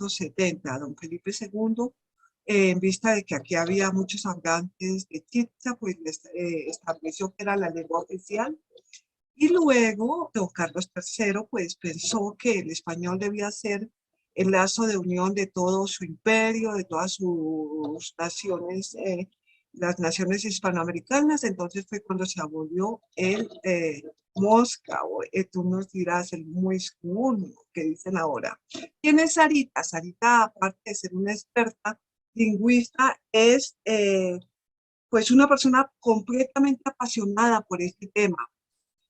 1570. Don Felipe II, en vista de que aquí había muchos hablantes de chibcha, pues estableció que era la lengua oficial. Y luego don Carlos III pues pensó que el español debía ser el lazo de unión de todo su imperio, de todas sus naciones, las naciones hispanoamericanas. Entonces fue cuando se abolió el mosca, o tú nos dirás el muiscún, que dicen ahora. ¿Quién es Sarita? Sarita, aparte de ser una experta lingüista, es pues una persona completamente apasionada por este tema.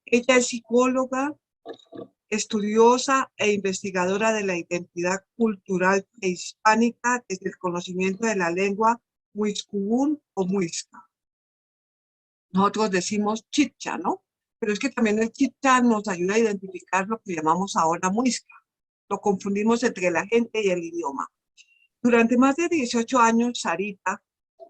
Ella es psicóloga, estudiosa e investigadora de la identidad cultural prehispánica desde el conocimiento de la lengua muiscubún o muisca. Nosotros decimos chicha, ¿no? Pero es que también el chicha nos ayuda a identificar lo que llamamos ahora muisca. Lo confundimos entre la gente y el idioma. Durante más de 18 años, Sarita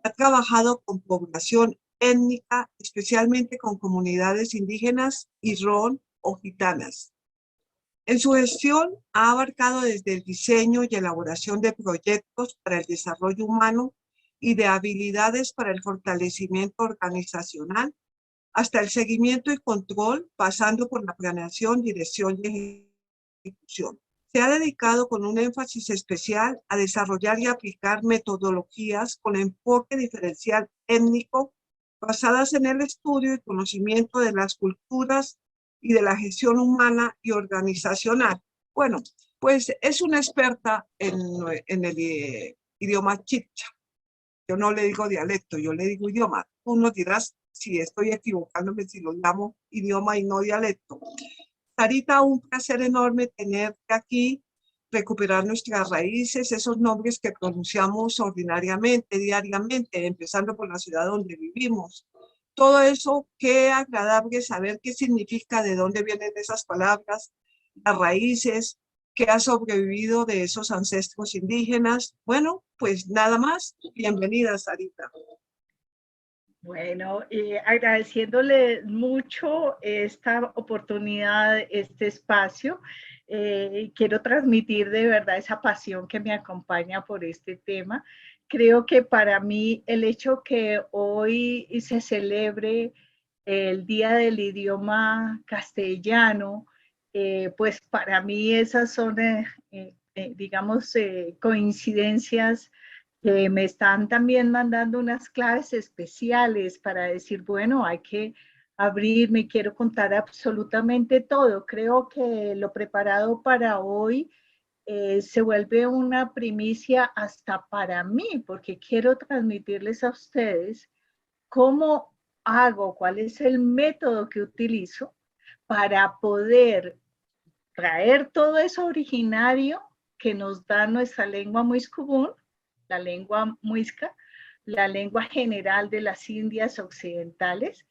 ha trabajado con población étnica, especialmente con comunidades indígenas y ron o gitanas. En su gestión ha abarcado desde el diseño y elaboración de proyectos para el desarrollo humano y de habilidades para el fortalecimiento organizacional, hasta el seguimiento y control, pasando por la planeación, dirección y ejecución. Se ha dedicado con un énfasis especial a desarrollar y aplicar metodologías con enfoque diferencial étnico basadas en el estudio y conocimiento de las culturas y de la gestión humana y organizacional. Bueno, pues es una experta en el idioma chibcha. Yo no le digo dialecto, yo le digo idioma. Tú nos dirás si estoy equivocándome, si lo llamo idioma y no dialecto. Sarita, un placer enorme tenerte aquí, recuperar nuestras raíces, esos nombres que pronunciamos ordinariamente, diariamente, empezando por la ciudad donde vivimos. Todo eso, qué agradable saber qué significa, de dónde vienen esas palabras, las raíces, qué ha sobrevivido de esos ancestros indígenas. Bueno, pues nada más. Bienvenida, Sarita. Bueno, agradeciéndole mucho esta oportunidad, este espacio. Quiero transmitir de verdad esa pasión que me acompaña por este tema. Creo que para mí el hecho que hoy se celebre el Día del Idioma Castellano, pues para mí esas son, digamos, coincidencias que me están también mandando unas claves especiales para decir, bueno, hay que abrirme, quiero contar absolutamente todo. Creo que lo preparado para hoy se vuelve una primicia hasta para mí, porque quiero transmitirles a ustedes cómo hago, cuál es el método que utilizo para poder traer todo eso originario que nos da nuestra lengua muiscubún, la lengua muisca, la lengua general de las Indias occidentales,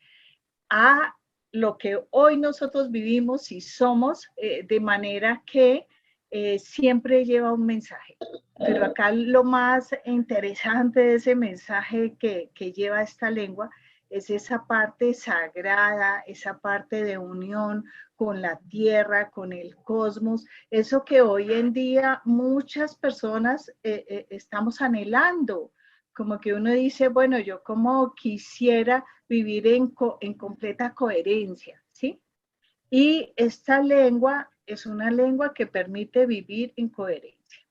a lo que hoy nosotros vivimos y somos, de manera que siempre lleva un mensaje. Pero acá lo más interesante de ese mensaje que lleva esta lengua es esa parte sagrada, esa parte de unión con la tierra, con el cosmos, eso que hoy en día muchas personas estamos anhelando, como que uno dice, bueno, yo como quisiera vivir en completa coherencia, ¿sí? Y esta lengua es una lengua que permite vivir en coherencia.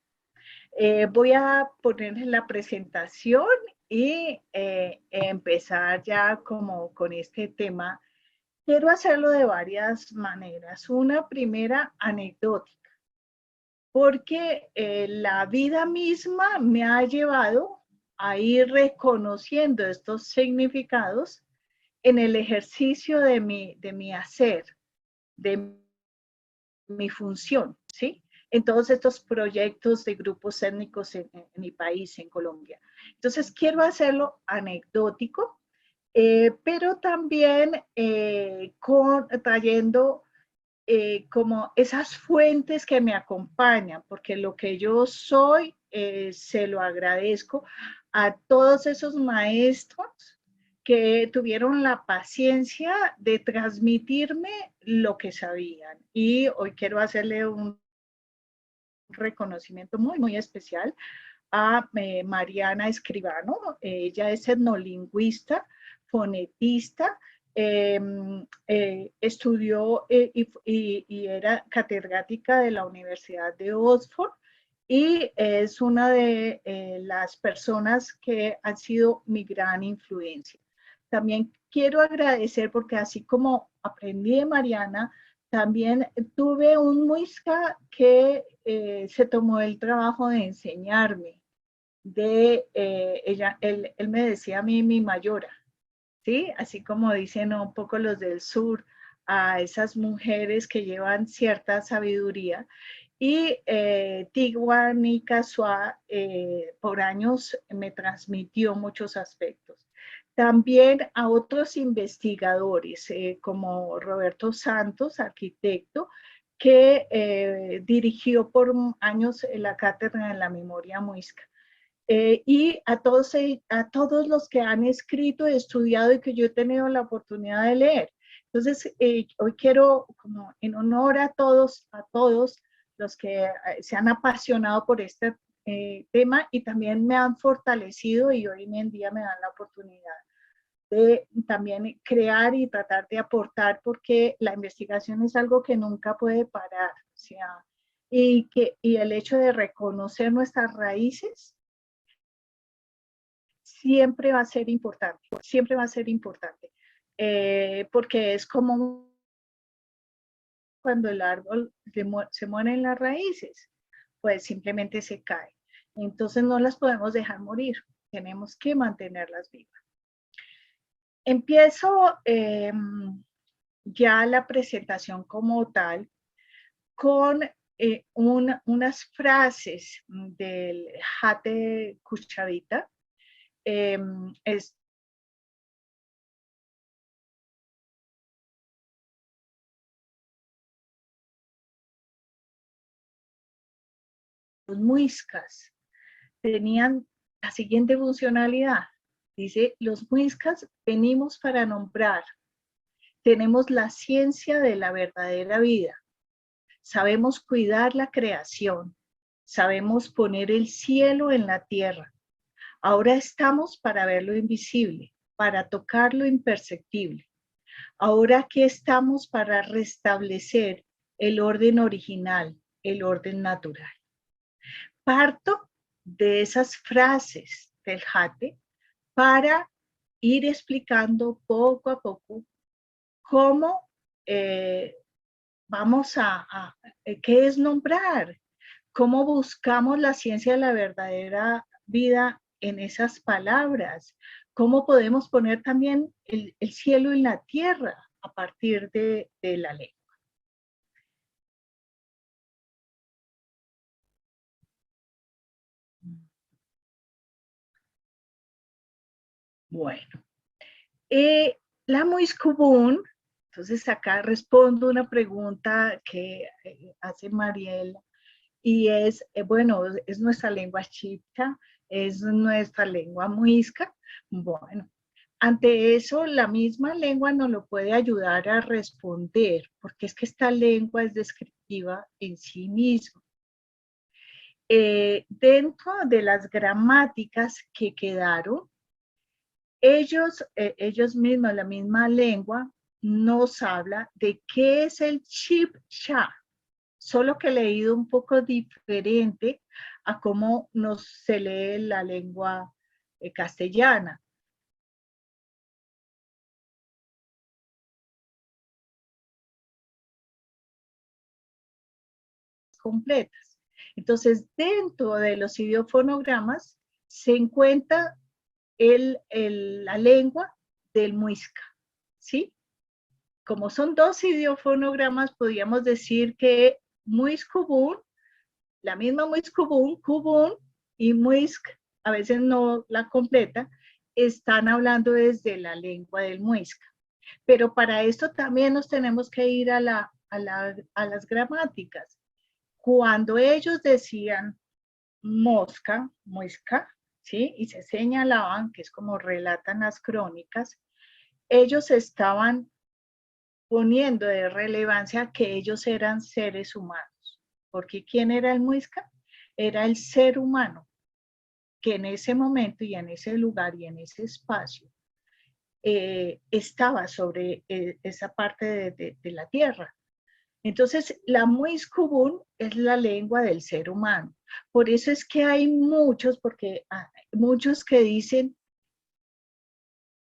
Voy a ponerles la presentación y empezar ya como con este tema. Quiero hacerlo de varias maneras. Una primera anecdótica, porque la vida misma me ha llevado a ir reconociendo estos significados en el ejercicio de mi hacer, de mi función, ¿sí? En todos estos proyectos de grupos étnicos en mi país, en Colombia. Entonces, quiero hacerlo anecdótico, pero también trayendo como esas fuentes que me acompañan, porque lo que yo soy se lo agradezco a todos esos maestros que tuvieron la paciencia de transmitirme lo que sabían. Y hoy quiero hacerle un reconocimiento muy, muy especial a Mariana Escribano. Ella es etnolingüista, fonetista, estudió y era catedrática de la Universidad de Oxford y es una de las personas que han sido mi gran influencia. También quiero agradecer porque así como aprendí de Mariana, también tuve un muisca que se tomó el trabajo de enseñarme. Él me decía a mí mi mayora, ¿sí? Así como dicen un poco los del sur, a esas mujeres que llevan cierta sabiduría. Y Tigwani Kasua por años me transmitió muchos aspectos. También a otros investigadores, como Roberto Santos, arquitecto, que dirigió por años la Cátedra de la Memoria Muisca. Y a todos los que han escrito, estudiado y que yo he tenido la oportunidad de leer. Entonces, hoy quiero, como en honor a todos los que se han apasionado por este tema y también me han fortalecido y hoy en día me dan la oportunidad de también crear y tratar de aportar, porque la investigación es algo que nunca puede parar, o sea, y el hecho de reconocer nuestras raíces siempre va a ser importante, porque es como cuando el árbol se muere en las raíces, pues simplemente se cae. Entonces no las podemos dejar morir, tenemos que mantenerlas vivas. Empiezo ya la presentación como tal con unas frases del Jate Kuchavita. Es los muiscas tenían la siguiente funcionalidad. Dice, los muiscas venimos para nombrar. Tenemos la ciencia de la verdadera vida. Sabemos cuidar la creación. Sabemos poner el cielo en la tierra. Ahora estamos para ver lo invisible, para tocar lo imperceptible. Ahora aquí estamos para restablecer el orden original, el orden natural. Parto de esas frases del Jate para ir explicando poco a poco cómo vamos qué es nombrar, cómo buscamos la ciencia de la verdadera vida en esas palabras, cómo podemos poner también el cielo en la tierra a partir de la lengua. Bueno, la Muiscubún, entonces acá respondo una pregunta que hace Mariela, y es, bueno, es nuestra lengua chicha, es nuestra lengua muisca. Bueno, ante eso, la misma lengua nos lo puede ayudar a responder, porque es que esta lengua es descriptiva en sí misma. Dentro de las gramáticas que quedaron, ellos mismos, la misma lengua, nos habla de qué es el chibcha, solo que leído un poco diferente a cómo se lee la lengua castellana. Completas. Entonces, dentro de los idiofonogramas se encuentra la lengua del muisca, ¿sí? Como son dos idiofonogramas, podríamos decir que muiscubún, la misma muiscubún, cubún y muisc, a veces no la completa, están hablando desde la lengua del muisca. Pero para esto también nos tenemos que ir a las gramáticas. Cuando ellos decían mosca, muisca, ¿sí? Y se señalaban, que es como relatan las crónicas, ellos estaban poniendo de relevancia que ellos eran seres humanos. porque ¿quién era el muisca? Era el ser humano que en ese momento y en ese lugar y en ese espacio estaba sobre esa parte de la tierra. Entonces, la muiscubún es la lengua del ser humano. Por eso es que hay muchos, porque muchos que dicen,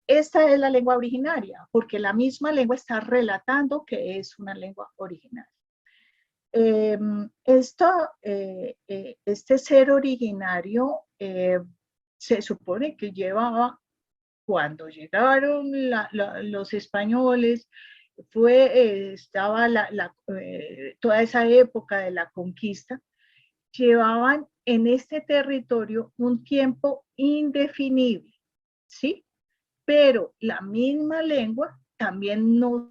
esta es la lengua originaria, porque la misma lengua está relatando que es una lengua originaria. Este ser originario se supone que llevaba, cuando llegaron los españoles, estaba toda esa época de la conquista, llevaban en este territorio un tiempo indefinible, ¿sí? Pero la misma lengua también nos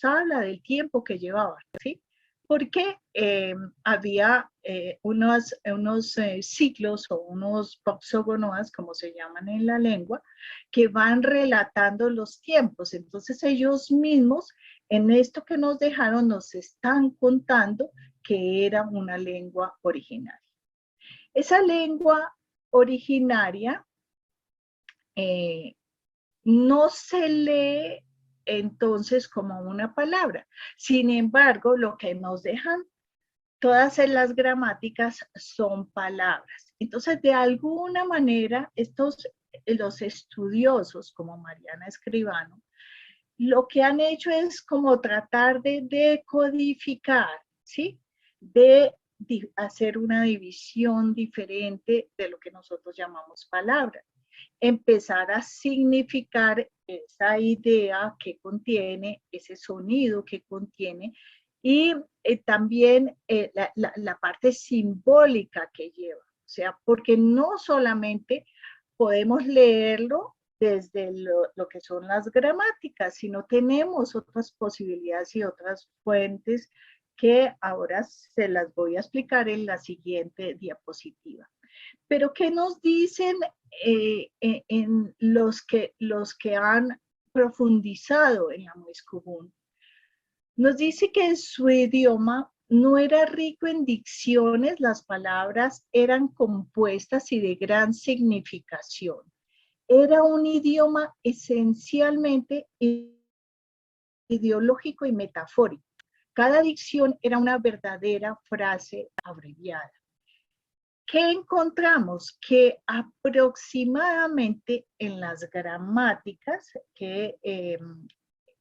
habla del tiempo que llevaban, ¿sí? Porque había unos ciclos o unos poxogonoas, como se llaman en la lengua, que van relatando los tiempos. Entonces ellos mismos, en esto que nos dejaron, nos están contando que era una lengua originaria. Esa lengua originaria no se lee entonces como una palabra. Sin embargo, lo que nos dejan todas las gramáticas son palabras. Entonces, de alguna manera, los estudiosos, como Mariana Escribano, lo que han hecho es como tratar de decodificar, ¿sí? De hacer una división diferente de lo que nosotros llamamos palabras. Empezar a significar esa idea que contiene, ese sonido que contiene, y también la parte simbólica que lleva. O sea, porque no solamente podemos leerlo desde lo que son las gramáticas, sino tenemos otras posibilidades y otras fuentes que ahora se las voy a explicar en la siguiente diapositiva. Pero ¿qué nos dicen en los que han profundizado en la muiscubún? Nos dice que en su idioma no era rico en dicciones, las palabras eran compuestas y de gran significación. Era un idioma esencialmente ideológico y metafórico. Cada dicción era una verdadera frase abreviada. ¿Qué encontramos? Que aproximadamente en las gramáticas que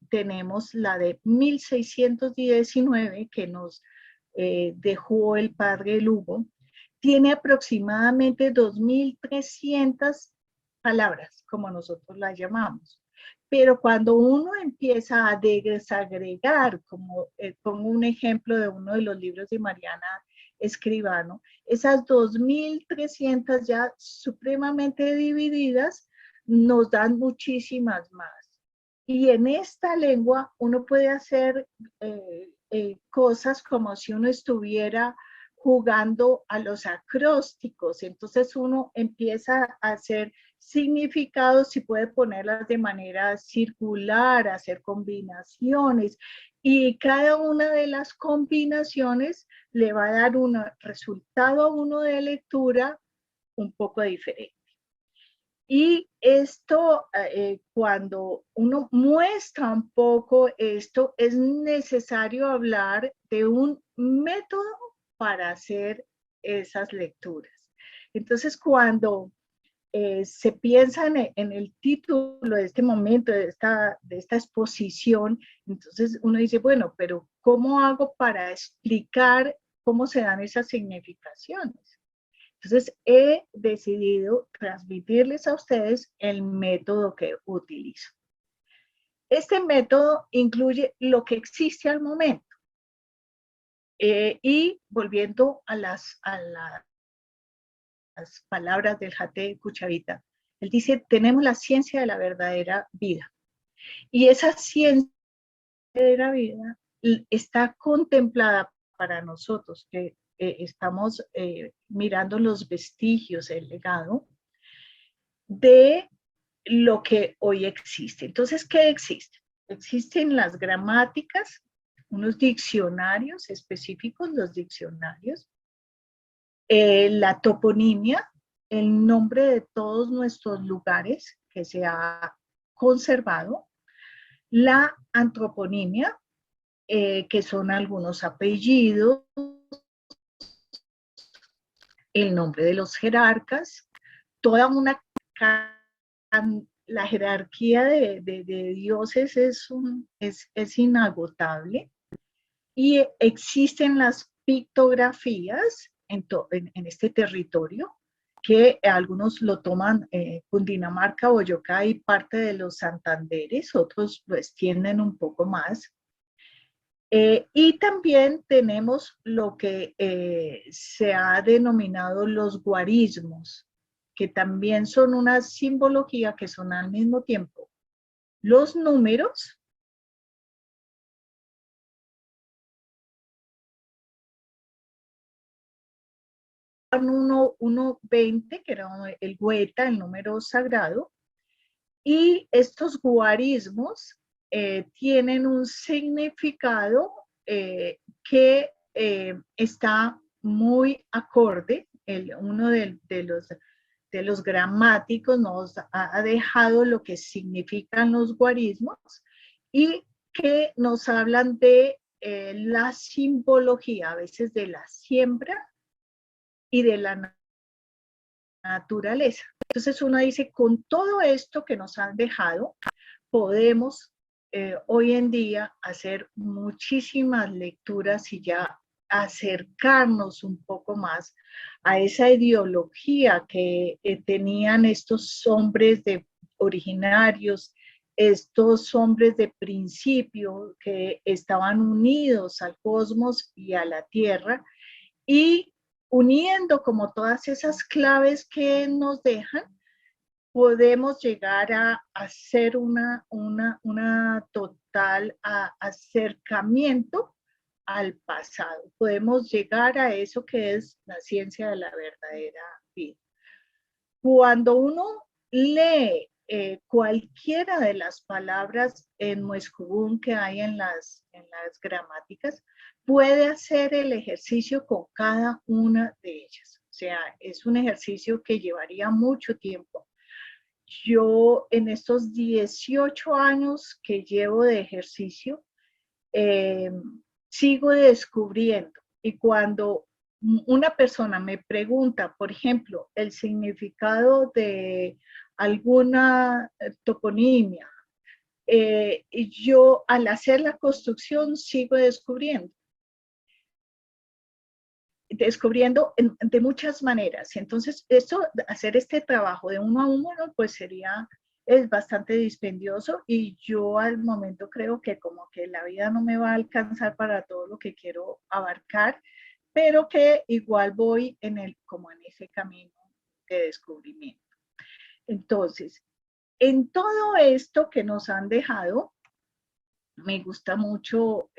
tenemos la de 1619 que nos dejó el padre Lugo, tiene aproximadamente 2300 palabras, como nosotros las llamamos. Pero cuando uno empieza a desagregar, como pongo un ejemplo de uno de los libros de Mariana Escribano, esas 2300 ya supremamente divididas nos dan muchísimas más. Y en esta lengua uno puede hacer cosas como si uno estuviera jugando a los acrósticos. Entonces uno empieza a hacer significados y puede ponerlas de manera circular, hacer combinaciones. Y cada una de las combinaciones le va a dar un resultado a uno de lectura un poco diferente. Y esto, cuando uno muestra un poco esto, es necesario hablar de un método para hacer esas lecturas. Entonces, cuando se piensa en el título de este momento, de esta exposición, entonces uno dice, bueno, pero ¿cómo hago para explicar cómo se dan esas significaciones? Entonces he decidido transmitirles a ustedes el método que utilizo. Este método incluye lo que existe al momento. Y volviendo a las palabras del Jate Kuchavita, él dice, tenemos la ciencia de la verdadera vida. Y esa ciencia de la vida está contemplada para nosotros, que estamos mirando los vestigios, el legado de lo que hoy existe. Entonces, ¿qué existe? Existen las gramáticas, unos diccionarios específicos, los diccionarios, la toponimia, el nombre de todos nuestros lugares que se ha conservado, la antroponimia, que son algunos apellidos, el nombre de los jerarcas, toda una... La jerarquía de dioses es inagotable y existen las pictografías en este territorio que algunos lo toman Cundinamarca, Boyacá y parte de los Santanderes, otros pues tienden un poco más. Y también tenemos lo que se ha denominado los guarismos, que también son una simbología que son al mismo tiempo los números, uno 20, que era el Hueta, el número sagrado, y estos guarismos tienen un significado que está muy acorde. Uno de los gramáticos nos ha dejado lo que significan los guarismos y que nos hablan de la simbología, a veces de la siembra y de la naturaleza. Entonces uno dice, con todo esto que nos han dejado, podemos hoy en día hacer muchísimas lecturas y ya acercarnos un poco más a esa ideología que tenían estos hombres originarios, estos hombres de principio que estaban unidos al cosmos y a la tierra, y uniendo como todas esas claves que nos dejan, podemos llegar a hacer una total acercamiento al pasado. Podemos llegar a eso que es la ciencia de la verdadera vida. Cuando uno lee cualquiera de las palabras en Muescubún que hay en las gramáticas, puede hacer el ejercicio con cada una de ellas. O sea, es un ejercicio que llevaría mucho tiempo. Yo en estos 18 años que llevo de ejercicio, sigo descubriendo. Y cuando una persona me pregunta, por ejemplo, el significado de alguna toponimia, yo al hacer la construcción sigo descubriendo de muchas maneras. Entonces, hacer este trabajo de uno a uno, pues es bastante dispendioso, y yo al momento creo que como que la vida no me va a alcanzar para todo lo que quiero abarcar, pero que igual voy como en ese camino de descubrimiento. Entonces, en todo esto que nos han dejado, me gusta mucho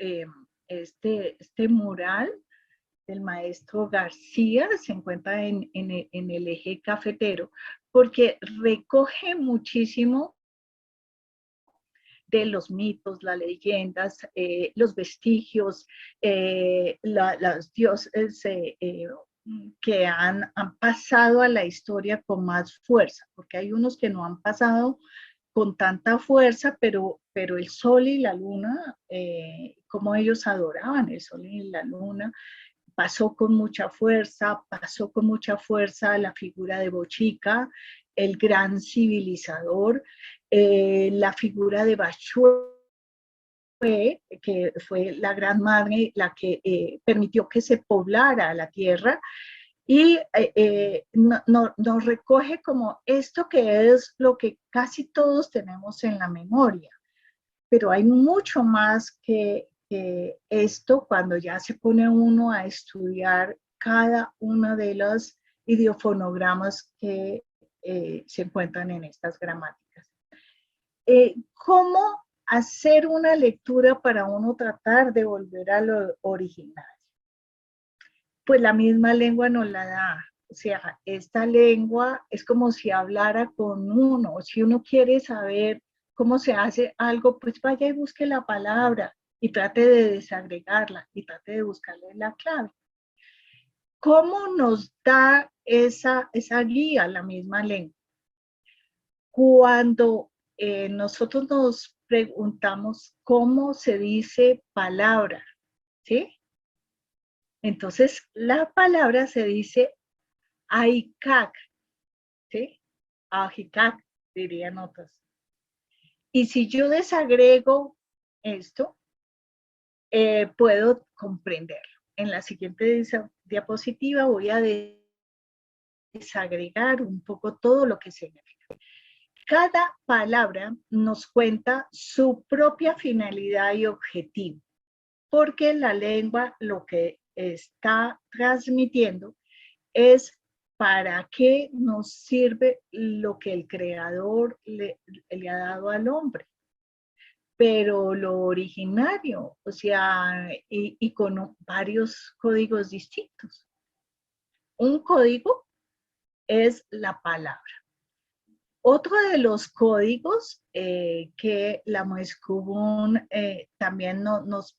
este mural del maestro García, se encuentra en el eje cafetero, porque recoge muchísimo de los mitos, las leyendas, los vestigios, los dioses que han pasado a la historia con más fuerza, porque hay unos que no han pasado con tanta fuerza, pero el sol y la luna, como ellos adoraban el sol y la luna, pasó con mucha fuerza la figura de Bochica, el gran civilizador, la figura de Bachué, que fue la gran madre, la que permitió que se poblara la tierra, y nos recoge como esto que es lo que casi todos tenemos en la memoria, pero hay mucho más que esto cuando ya se pone uno a estudiar cada una de los ideofonogramas que se encuentran en estas gramáticas. ¿Cómo hacer una lectura para uno tratar de volver a lo original? Pues la misma lengua nos la da. O sea, esta lengua es como si hablara con uno. Si uno quiere saber cómo se hace algo, pues vaya y busque la palabra y trate de desagregarla y trate de buscarle la clave. ¿Cómo nos da esa guía la misma lengua? Cuando nosotros nos preguntamos cómo se dice palabra, ¿sí? Entonces, la palabra se dice Aikak, ¿sí? Ajikak, dirían otros. Y si yo desagrego esto, puedo comprenderlo. En la siguiente diapositiva voy a desagregar un poco todo lo que significa. Cada palabra nos cuenta su propia finalidad y objetivo, porque la lengua lo que está transmitiendo es para qué nos sirve lo que el creador le ha dado al hombre. Pero lo originario, o sea, y con varios códigos distintos. Un código es la palabra. Otro de los códigos que la Moescubún también nos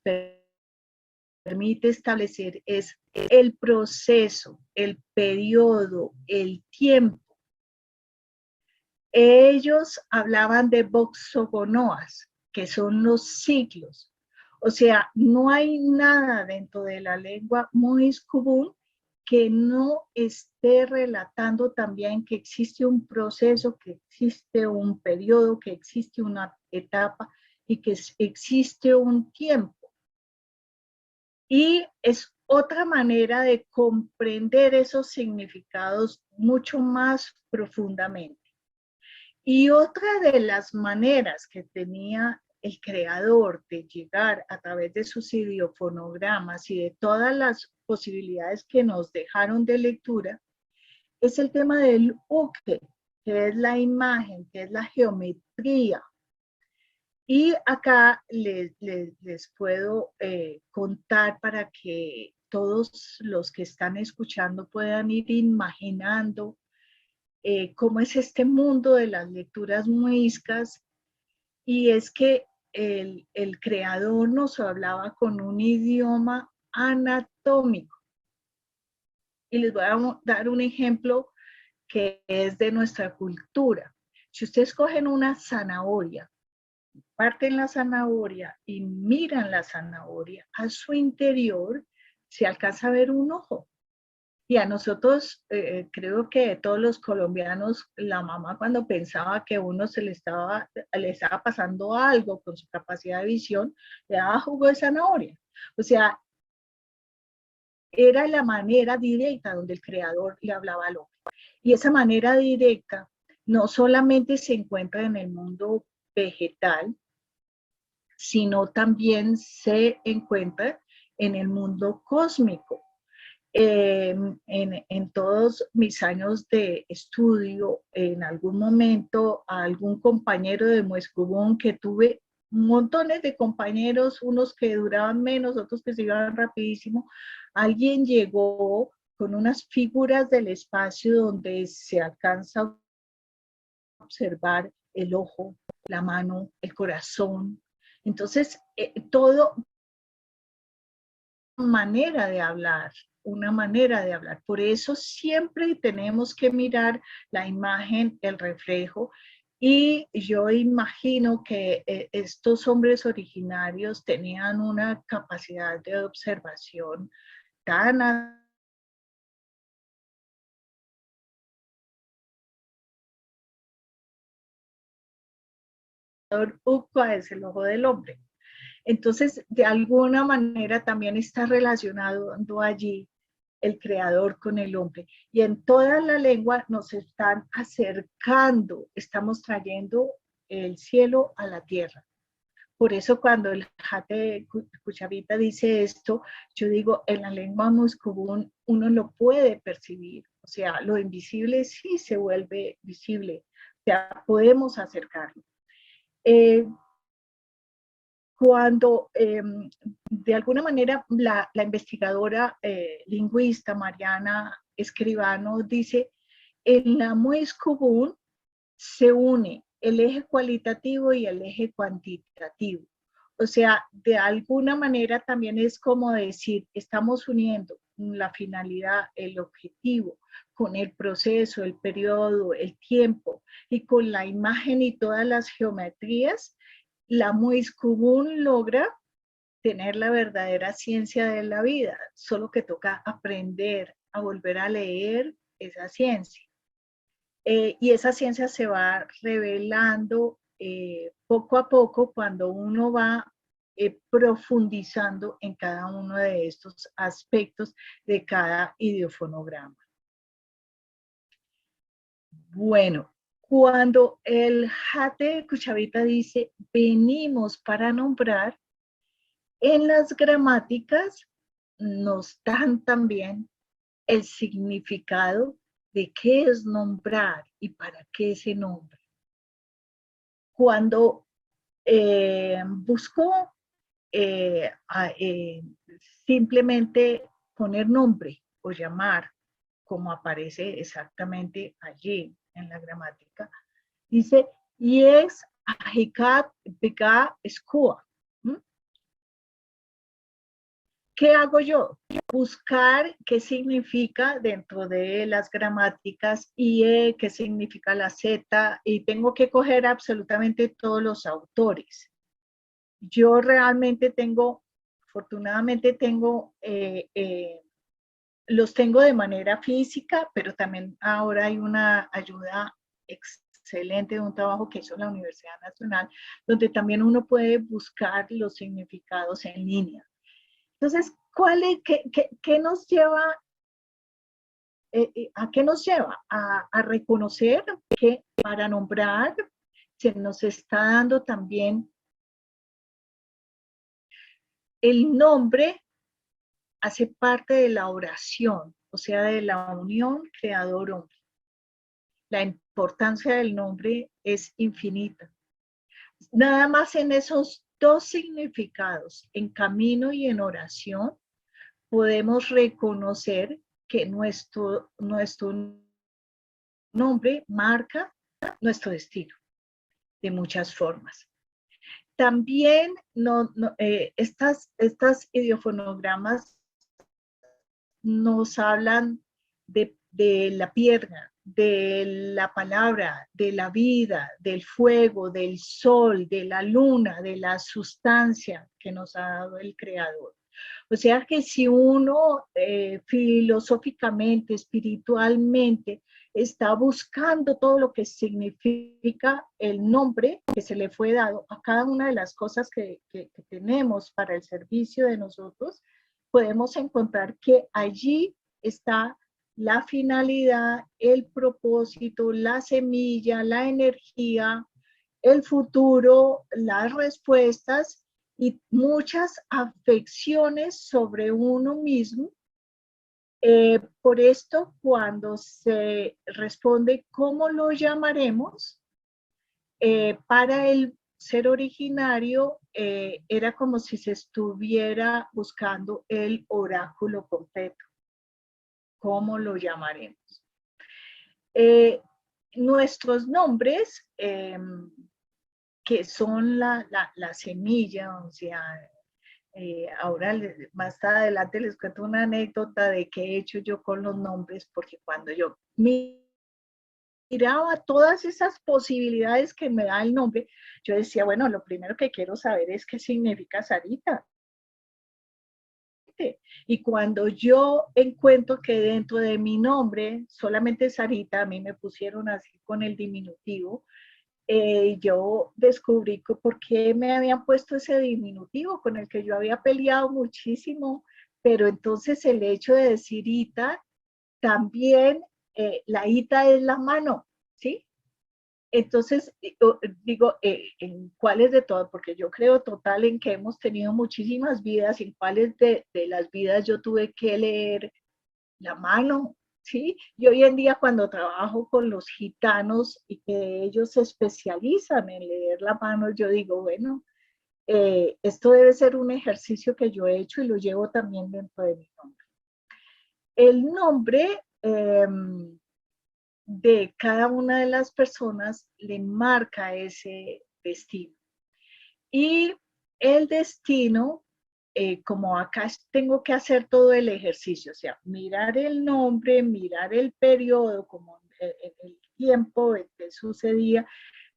permite establecer es el proceso, el periodo, el tiempo. Ellos hablaban de boxogonoas, que son los ciclos. O sea, no hay nada dentro de la lengua Moiscubún que no esté relatando también que existe un proceso, que existe un periodo, que existe una etapa y que existe un tiempo. Y es otra manera de comprender esos significados mucho más profundamente. Y otra de las maneras que tenía el creador de llegar a través de sus idiofonogramas y de todas las posibilidades que nos dejaron de lectura, es el tema del uke, que es la imagen, que es la geometría. Y acá les puedo contar para que todos los que están escuchando puedan ir imaginando cómo es este mundo de las lecturas muiscas, y es que el creador nos hablaba con un idioma anatómico. Y les voy a dar un ejemplo que es de nuestra cultura. Si ustedes cogen una zanahoria, parten la zanahoria y miran la zanahoria, a su interior se alcanza a ver un ojo. Y a nosotros, creo que todos los colombianos, la mamá cuando pensaba que uno le estaba pasando algo con su capacidad de visión, le daba jugo de zanahoria. O sea, era la manera directa donde el creador le hablaba al hombre. Y esa manera directa no solamente se encuentra en el mundo vegetal, sino también se encuentra en el mundo cósmico. En todos mis años de estudio, en algún momento, a algún compañero de Moescubón, que tuve montones de compañeros, unos que duraban menos, otros que se iban rapidísimo, alguien llegó con unas figuras del espacio donde se alcanza a observar el ojo, la mano, el corazón. Entonces, todo manera de hablar, una manera de hablar. Por eso siempre tenemos que mirar la imagen, el reflejo. Y yo imagino que estos hombres originarios tenían una capacidad de observación tan Ukwa es el ojo del hombre. Entonces, de alguna manera también está relacionado allí el creador con el hombre. Y en toda la lengua nos están acercando, estamos trayendo el cielo a la tierra. Por eso cuando el Jate Cuchavita dice esto, yo digo, en la lengua Moiscubún uno lo puede percibir. O sea, lo invisible sí se vuelve visible. O sea, podemos acercarlo. Cuando de alguna manera la investigadora lingüista Mariana Escribano dice, en la Moiscubún se une el eje cualitativo y el eje cuantitativo. O sea, de alguna manera también es como decir, estamos uniendo la finalidad, el objetivo, con el proceso, el periodo, el tiempo, y con la imagen y todas las geometrías, la Muizkubun logra tener la verdadera ciencia de la vida, solo que toca aprender a volver a leer esa ciencia. Y esa ciencia se va revelando poco a poco cuando uno va profundizando en cada uno de estos aspectos de cada ideofonograma. Bueno, cuando el Jate de Cuchavita dice venimos para nombrar, en las gramáticas nos dan también el significado de qué es nombrar y para qué se nombra. Cuando busco simplemente poner nombre o llamar, como aparece exactamente allí en la gramática, dice, yes, ahikat bega skua. ¿Qué hago yo? Buscar qué significa dentro de las gramáticas IE, qué significa la Z, y tengo que coger absolutamente todos los autores. Yo realmente tengo, afortunadamente tengo, los tengo de manera física, pero también ahora hay una ayuda excelente de un trabajo que hizo la Universidad Nacional, donde también uno puede buscar los significados en línea. Entonces, ¿qué nos lleva? ¿A qué nos lleva? A reconocer que para nombrar se nos está dando también el nombre, hace parte de la oración, o sea, de la unión creador-hombre. La importancia del nombre es infinita. Nada más en esos dos significados, en camino y en oración, podemos reconocer que nuestro nombre marca nuestro destino de muchas formas. También estas ideofonogramas nos hablan de la piedra, de la palabra, de la vida, del fuego, del sol, de la luna, de la sustancia que nos ha dado el Creador. O sea que si uno filosóficamente, espiritualmente, está buscando todo lo que significa el nombre que se le fue dado a cada una de las cosas que tenemos para el servicio de nosotros, podemos encontrar que allí está la finalidad, el propósito, la semilla, la energía, el futuro, las respuestas y muchas afecciones sobre uno mismo. Por esto, cuando se responde cómo lo llamaremos, para el ser originario era como si se estuviera buscando el oráculo completo. ¿Cómo lo llamaremos? Nuestros nombres, que son la semilla, o sea, ahora más adelante les cuento una anécdota de qué he hecho yo con los nombres, porque cuando yo miraba todas esas posibilidades que me da el nombre, yo decía, bueno, lo primero que quiero saber es qué significa Sarita. Y cuando yo encuentro que dentro de mi nombre, solamente Sarita, a mí me pusieron así con el diminutivo, yo descubrí por qué me habían puesto ese diminutivo con el que yo había peleado muchísimo, pero entonces el hecho de decir Ita, también la Ita es la mano, ¿sí? Entonces, digo, ¿en cuáles de todas? Porque yo creo total en que hemos tenido muchísimas vidas, en cuáles de las vidas yo tuve que leer la mano, ¿sí? Y hoy en día cuando trabajo con los gitanos y que ellos se especializan en leer la mano, yo digo, bueno, esto debe ser un ejercicio que yo he hecho y lo llevo también dentro de mi nombre. El nombre de cada una de las personas le marca ese destino. Y el destino, como acá tengo que hacer todo el ejercicio, o sea, mirar el nombre, mirar el periodo, como el tiempo en que sucedía,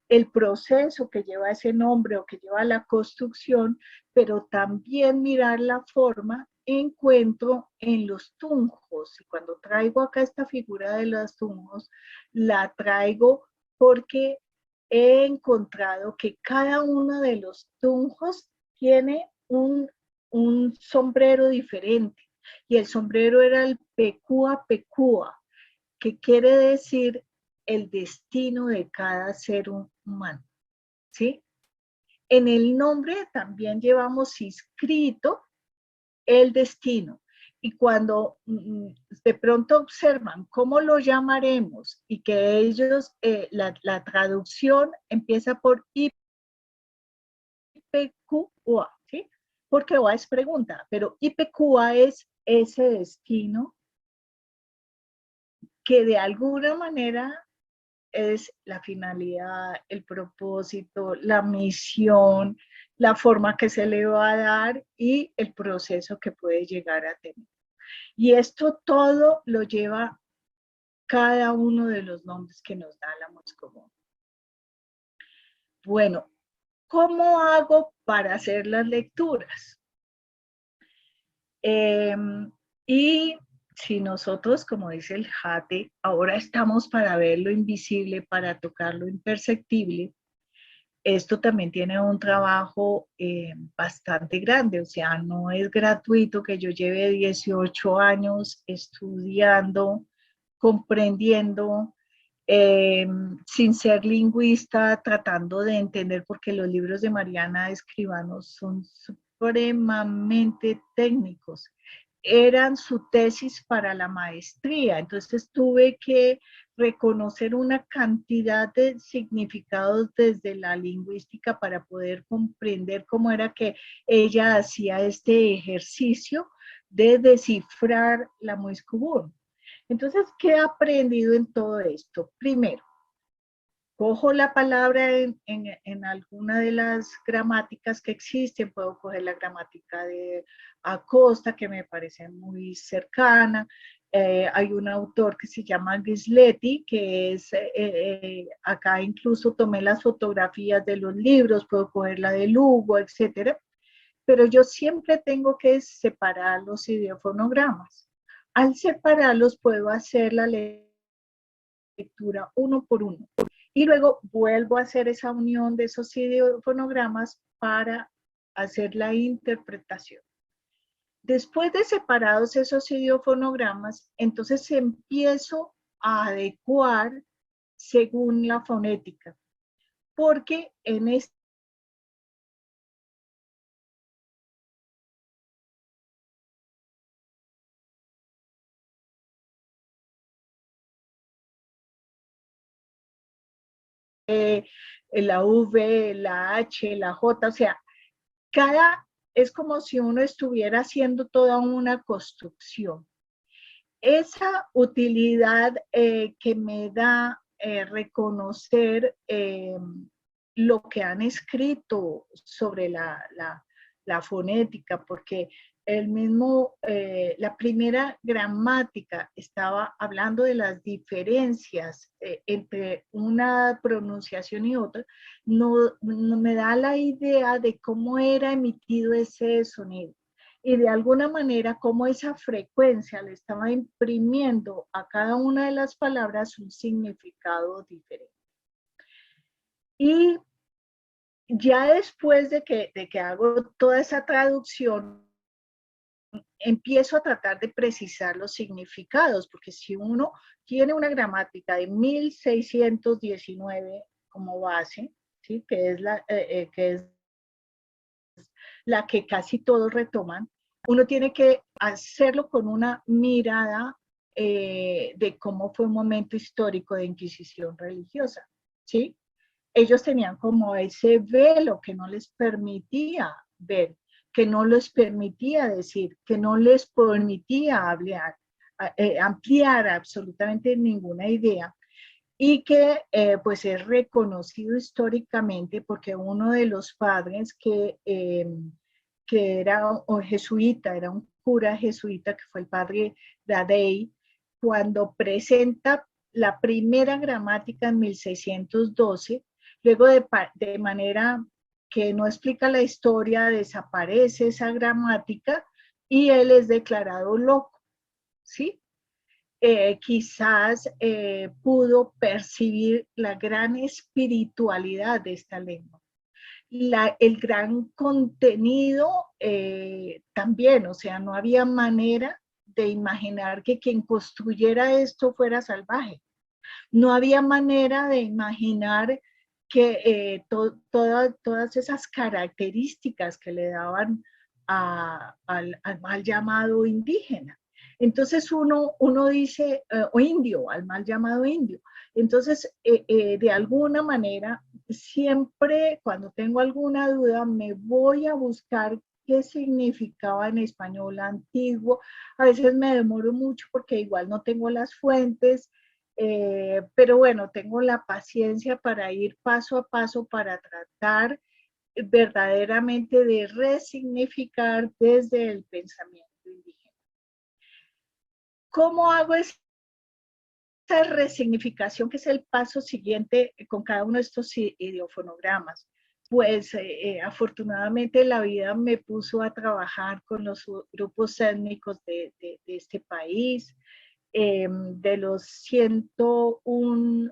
el proceso que lleva ese nombre o que lleva la construcción, pero también mirar la forma, encuentro en los tunjos. Y cuando traigo acá esta figura de los tunjos, la traigo porque he encontrado que cada uno de los tunjos tiene un sombrero diferente. Y el sombrero era el pecúa pecúa, que quiere decir el destino de cada ser humano, ¿sí? En el nombre también llevamos inscrito el destino. Y cuando de pronto observan cómo lo llamaremos y que ellos, la traducción empieza por IPQA, ¿sí? Porque OA es pregunta, pero IPQA es ese destino que de alguna manera es la finalidad, el propósito, la misión, la forma que se le va a dar y el proceso que puede llegar a tener. Y esto todo lo lleva cada uno de los nombres que nos da la Moscomún. Bueno, ¿cómo hago para hacer las lecturas? Y si nosotros, como dice el Jate, ahora estamos para ver lo invisible, para tocar lo imperceptible, esto también tiene un trabajo bastante grande, o sea, no es gratuito que yo lleve 18 años estudiando, comprendiendo, sin ser lingüista, tratando de entender, porque los libros de Mariana Escribano son supremamente técnicos. Eran su tesis para la maestría, entonces tuve que reconocer una cantidad de significados desde la lingüística para poder comprender cómo era que ella hacía este ejercicio de descifrar la Muiscubún. Entonces, ¿qué he aprendido en todo esto? Primero, cojo la palabra en alguna de las gramáticas que existen, puedo coger la gramática de Acosta, que me parece muy cercana. Hay un autor que se llama Ghisletti, que es, acá incluso tomé las fotografías de los libros, puedo coger la de Lugo, etcétera. Pero yo siempre tengo que separar los ideofonogramas. Al separarlos puedo hacer la lectura uno por uno. Y luego vuelvo a hacer esa unión de esos ideofonogramas para hacer la interpretación. Después de separados esos ideofonogramas, entonces empiezo a adecuar según la fonética, porque en este la V, la H, la J, o sea, es como si uno estuviera haciendo toda una construcción. Esa utilidad que me da reconocer lo que han escrito sobre la fonética, porque la primera gramática estaba hablando de las diferencias entre una pronunciación y otra, no me da la idea de cómo era emitido ese sonido. Y de alguna manera cómo esa frecuencia le estaba imprimiendo a cada una de las palabras un significado diferente. Y ya después de que hago toda esa traducción, empiezo a tratar de precisar los significados, porque si uno tiene una gramática de 1619 como base, ¿sí? que es la que casi todos retoman, uno tiene que hacerlo con una mirada de cómo fue un momento histórico de inquisición religiosa, ¿sí? Ellos tenían como ese velo que no les permitía ver, que no les permitía decir, que no les permitía hablar, ampliar absolutamente ninguna idea. y que pues es reconocido históricamente porque uno de los padres que era un jesuita, era un cura jesuita, que fue el padre Dadei, cuando presenta la primera gramática en 1612, luego de manera que no explica la historia, desaparece esa gramática y él es declarado loco, ¿sí? Quizás pudo percibir la gran espiritualidad de esta lengua. El gran contenido también, o sea, no había manera de imaginar que quien construyera esto fuera salvaje. No había manera de imaginar que todas esas características que le daban al mal llamado indígena. Entonces uno dice, o indio, al mal llamado indio. Entonces, de alguna manera, siempre cuando tengo alguna duda, me voy a buscar qué significaba en español antiguo. A veces me demoro mucho porque igual no tengo las fuentes, pero bueno, tengo la paciencia para ir paso a paso para tratar verdaderamente de resignificar desde el pensamiento indígena. ¿Cómo hago esa resignificación, que es el paso siguiente con cada uno de estos ideofonogramas? Pues afortunadamente la vida me puso a trabajar con los grupos étnicos de este país. De los 101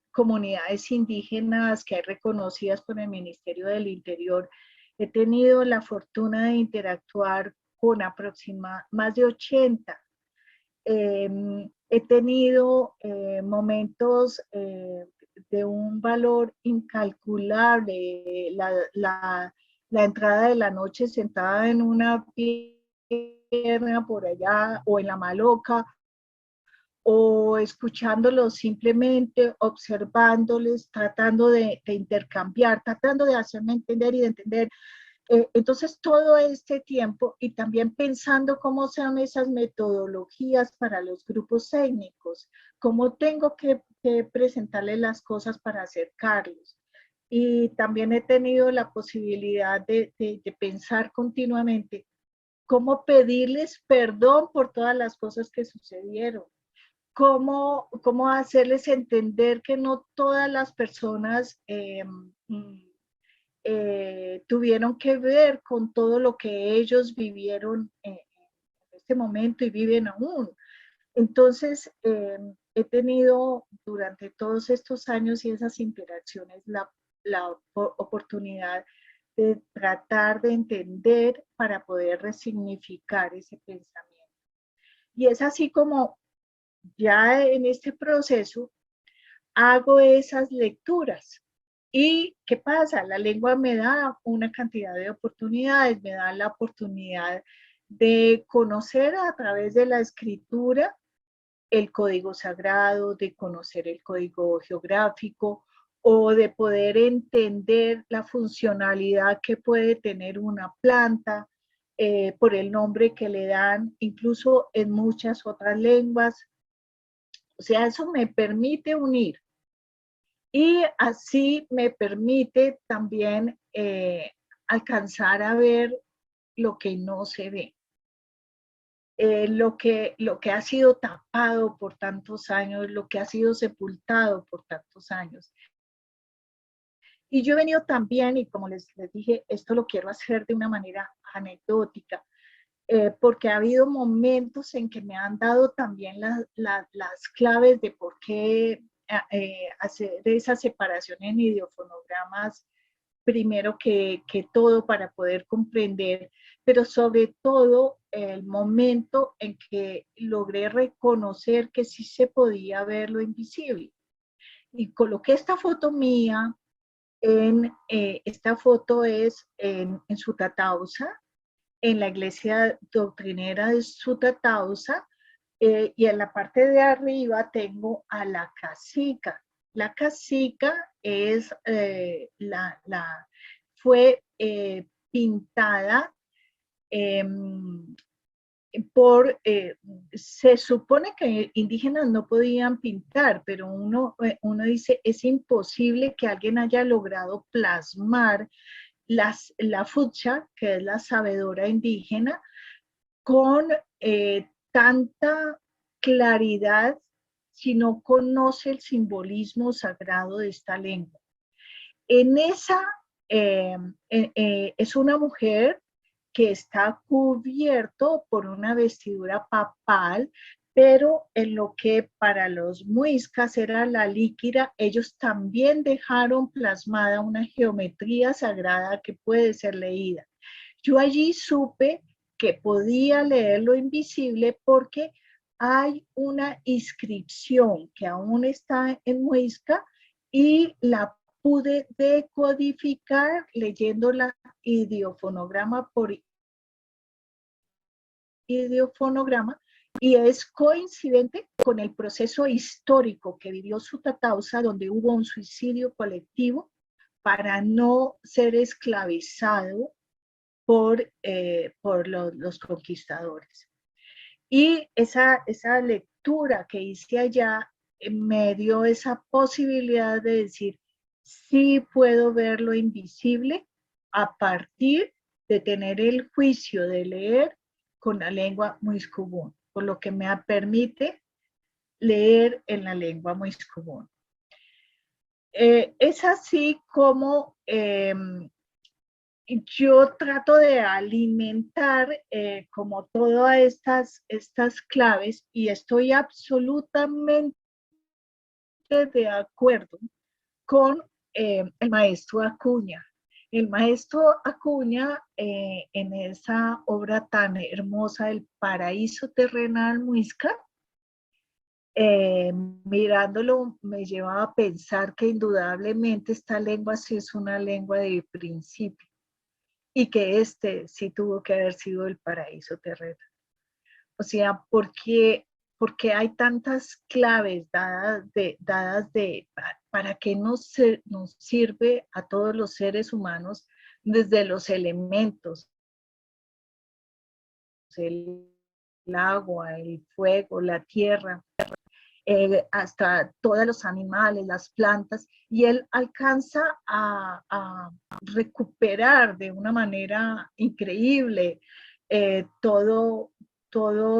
comunidades indígenas que hay reconocidas por el Ministerio del Interior, he tenido la fortuna de interactuar con aproximadamente más de 80. He tenido momentos de un valor incalculable, la entrada de la noche sentada en una pierna por allá o en la maloca, o escuchándolos simplemente, observándoles, tratando de intercambiar, tratando de hacerme entender y de entender. Entonces, todo este tiempo y también pensando cómo sean esas metodologías para los grupos étnicos, cómo tengo que presentarles las cosas para acercarlos. Y también he tenido la posibilidad de pensar continuamente cómo pedirles perdón por todas las cosas que sucedieron, cómo hacerles entender que no todas las personas tuvieron que ver con todo lo que ellos vivieron en este momento y viven aún. Entonces, he tenido durante todos estos años y esas interacciones la oportunidad de tratar de entender para poder resignificar ese pensamiento. Y es así como ya en este proceso hago esas lecturas. ¿Y qué pasa? La lengua me da una cantidad de oportunidades, me da la oportunidad de conocer a través de la escritura el código sagrado, de conocer el código geográfico o de poder entender la funcionalidad que puede tener una planta por el nombre que le dan, incluso en muchas otras lenguas. O sea, eso me permite unir y así me permite también alcanzar a ver lo que no se ve. Lo que ha sido tapado por tantos años, lo que ha sido sepultado por tantos años. Y yo he venido también, y como les dije, esto lo quiero hacer de una manera anecdótica, porque ha habido momentos en que me han dado también las claves de por qué hacer esa separación en ideofonogramas primero que todo para poder comprender, pero sobre todo el momento en que logré reconocer que sí se podía ver lo invisible. Y coloqué esta foto mía, esta foto es en Sutatausa, en la iglesia doctrinera de Sutatausa, y en la parte de arriba tengo a la cacica. La cacica es, fue pintada se supone que indígenas no podían pintar, pero uno dice, es imposible que alguien haya logrado plasmar la fucha, que es la sabedora indígena, con tanta claridad si no conoce el simbolismo sagrado de esta lengua. En esa, es una mujer que está cubierto por una vestidura papal, pero en lo que para los muiscas era la líquira, ellos también dejaron plasmada una geometría sagrada que puede ser leída. Yo allí supe que podía leer lo invisible porque hay una inscripción que aún está en muisca y la pude decodificar leyendo la idiofonograma por idiofonograma, y es coincidente con el proceso histórico que vivió Sutatausa, donde hubo un suicidio colectivo para no ser esclavizado por los conquistadores. Y esa lectura que hice allá me dio esa posibilidad de decir, sí puedo ver lo invisible a partir de tener el juicio de leer con la lengua muiscubún, por lo que me permite leer en la lengua muiscubún. Es así como yo trato de alimentar como todas estas claves, y estoy absolutamente de acuerdo con el maestro Acuña. El maestro Acuña, en esa obra tan hermosa, El paraíso terrenal muisca, mirándolo me llevaba a pensar que indudablemente esta lengua sí es una lengua de principio, y que sí tuvo que haber sido el paraíso terrenal. O sea, porque hay tantas claves dadas para qué nos sirve a todos los seres humanos, desde los elementos, el agua, el fuego, la tierra, hasta todos los animales, las plantas, y él alcanza a recuperar de una manera increíble todo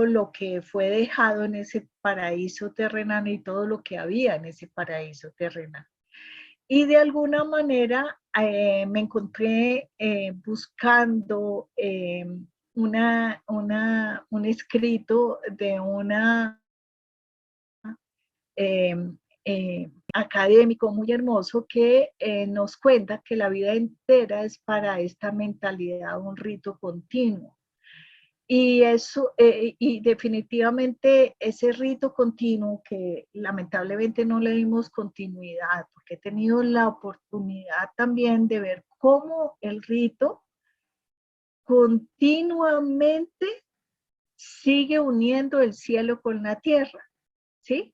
lo que fue dejado en ese paraíso terrenal y todo lo que había en ese paraíso terrenal. Y de alguna manera me encontré buscando un escrito de una académico muy hermoso que nos cuenta que la vida entera es para esta mentalidad un rito continuo. Y eso, y definitivamente ese rito continuo que lamentablemente no le dimos continuidad, porque he tenido la oportunidad también de ver cómo el rito continuamente sigue uniendo el cielo con la tierra, ¿sí?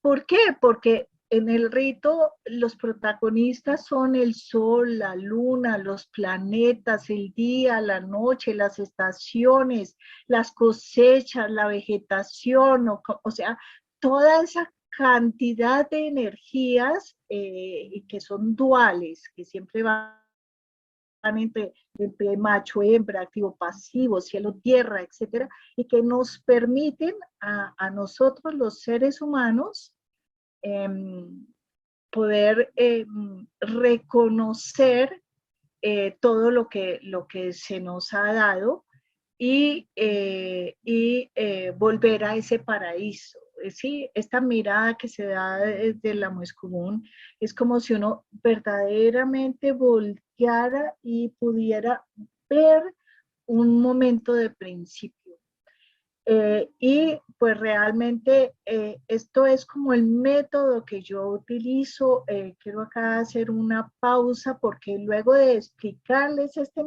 ¿Por qué? Porque en el rito los protagonistas son el sol, la luna, los planetas, el día, la noche, las estaciones, las cosechas, la vegetación, o sea, toda esa cantidad de energías que son duales, que siempre van entre macho, hembra, activo, pasivo, cielo, tierra, etcétera, y que nos permiten a nosotros los seres humanos poder reconocer todo lo que se nos ha dado y volver a ese paraíso. Sí, esta mirada que se da desde la Muiscubún es como si uno verdaderamente volteara y pudiera ver un momento de principio. Y pues realmente esto es como el método que yo utilizo. Quiero acá hacer una pausa porque luego de explicarles este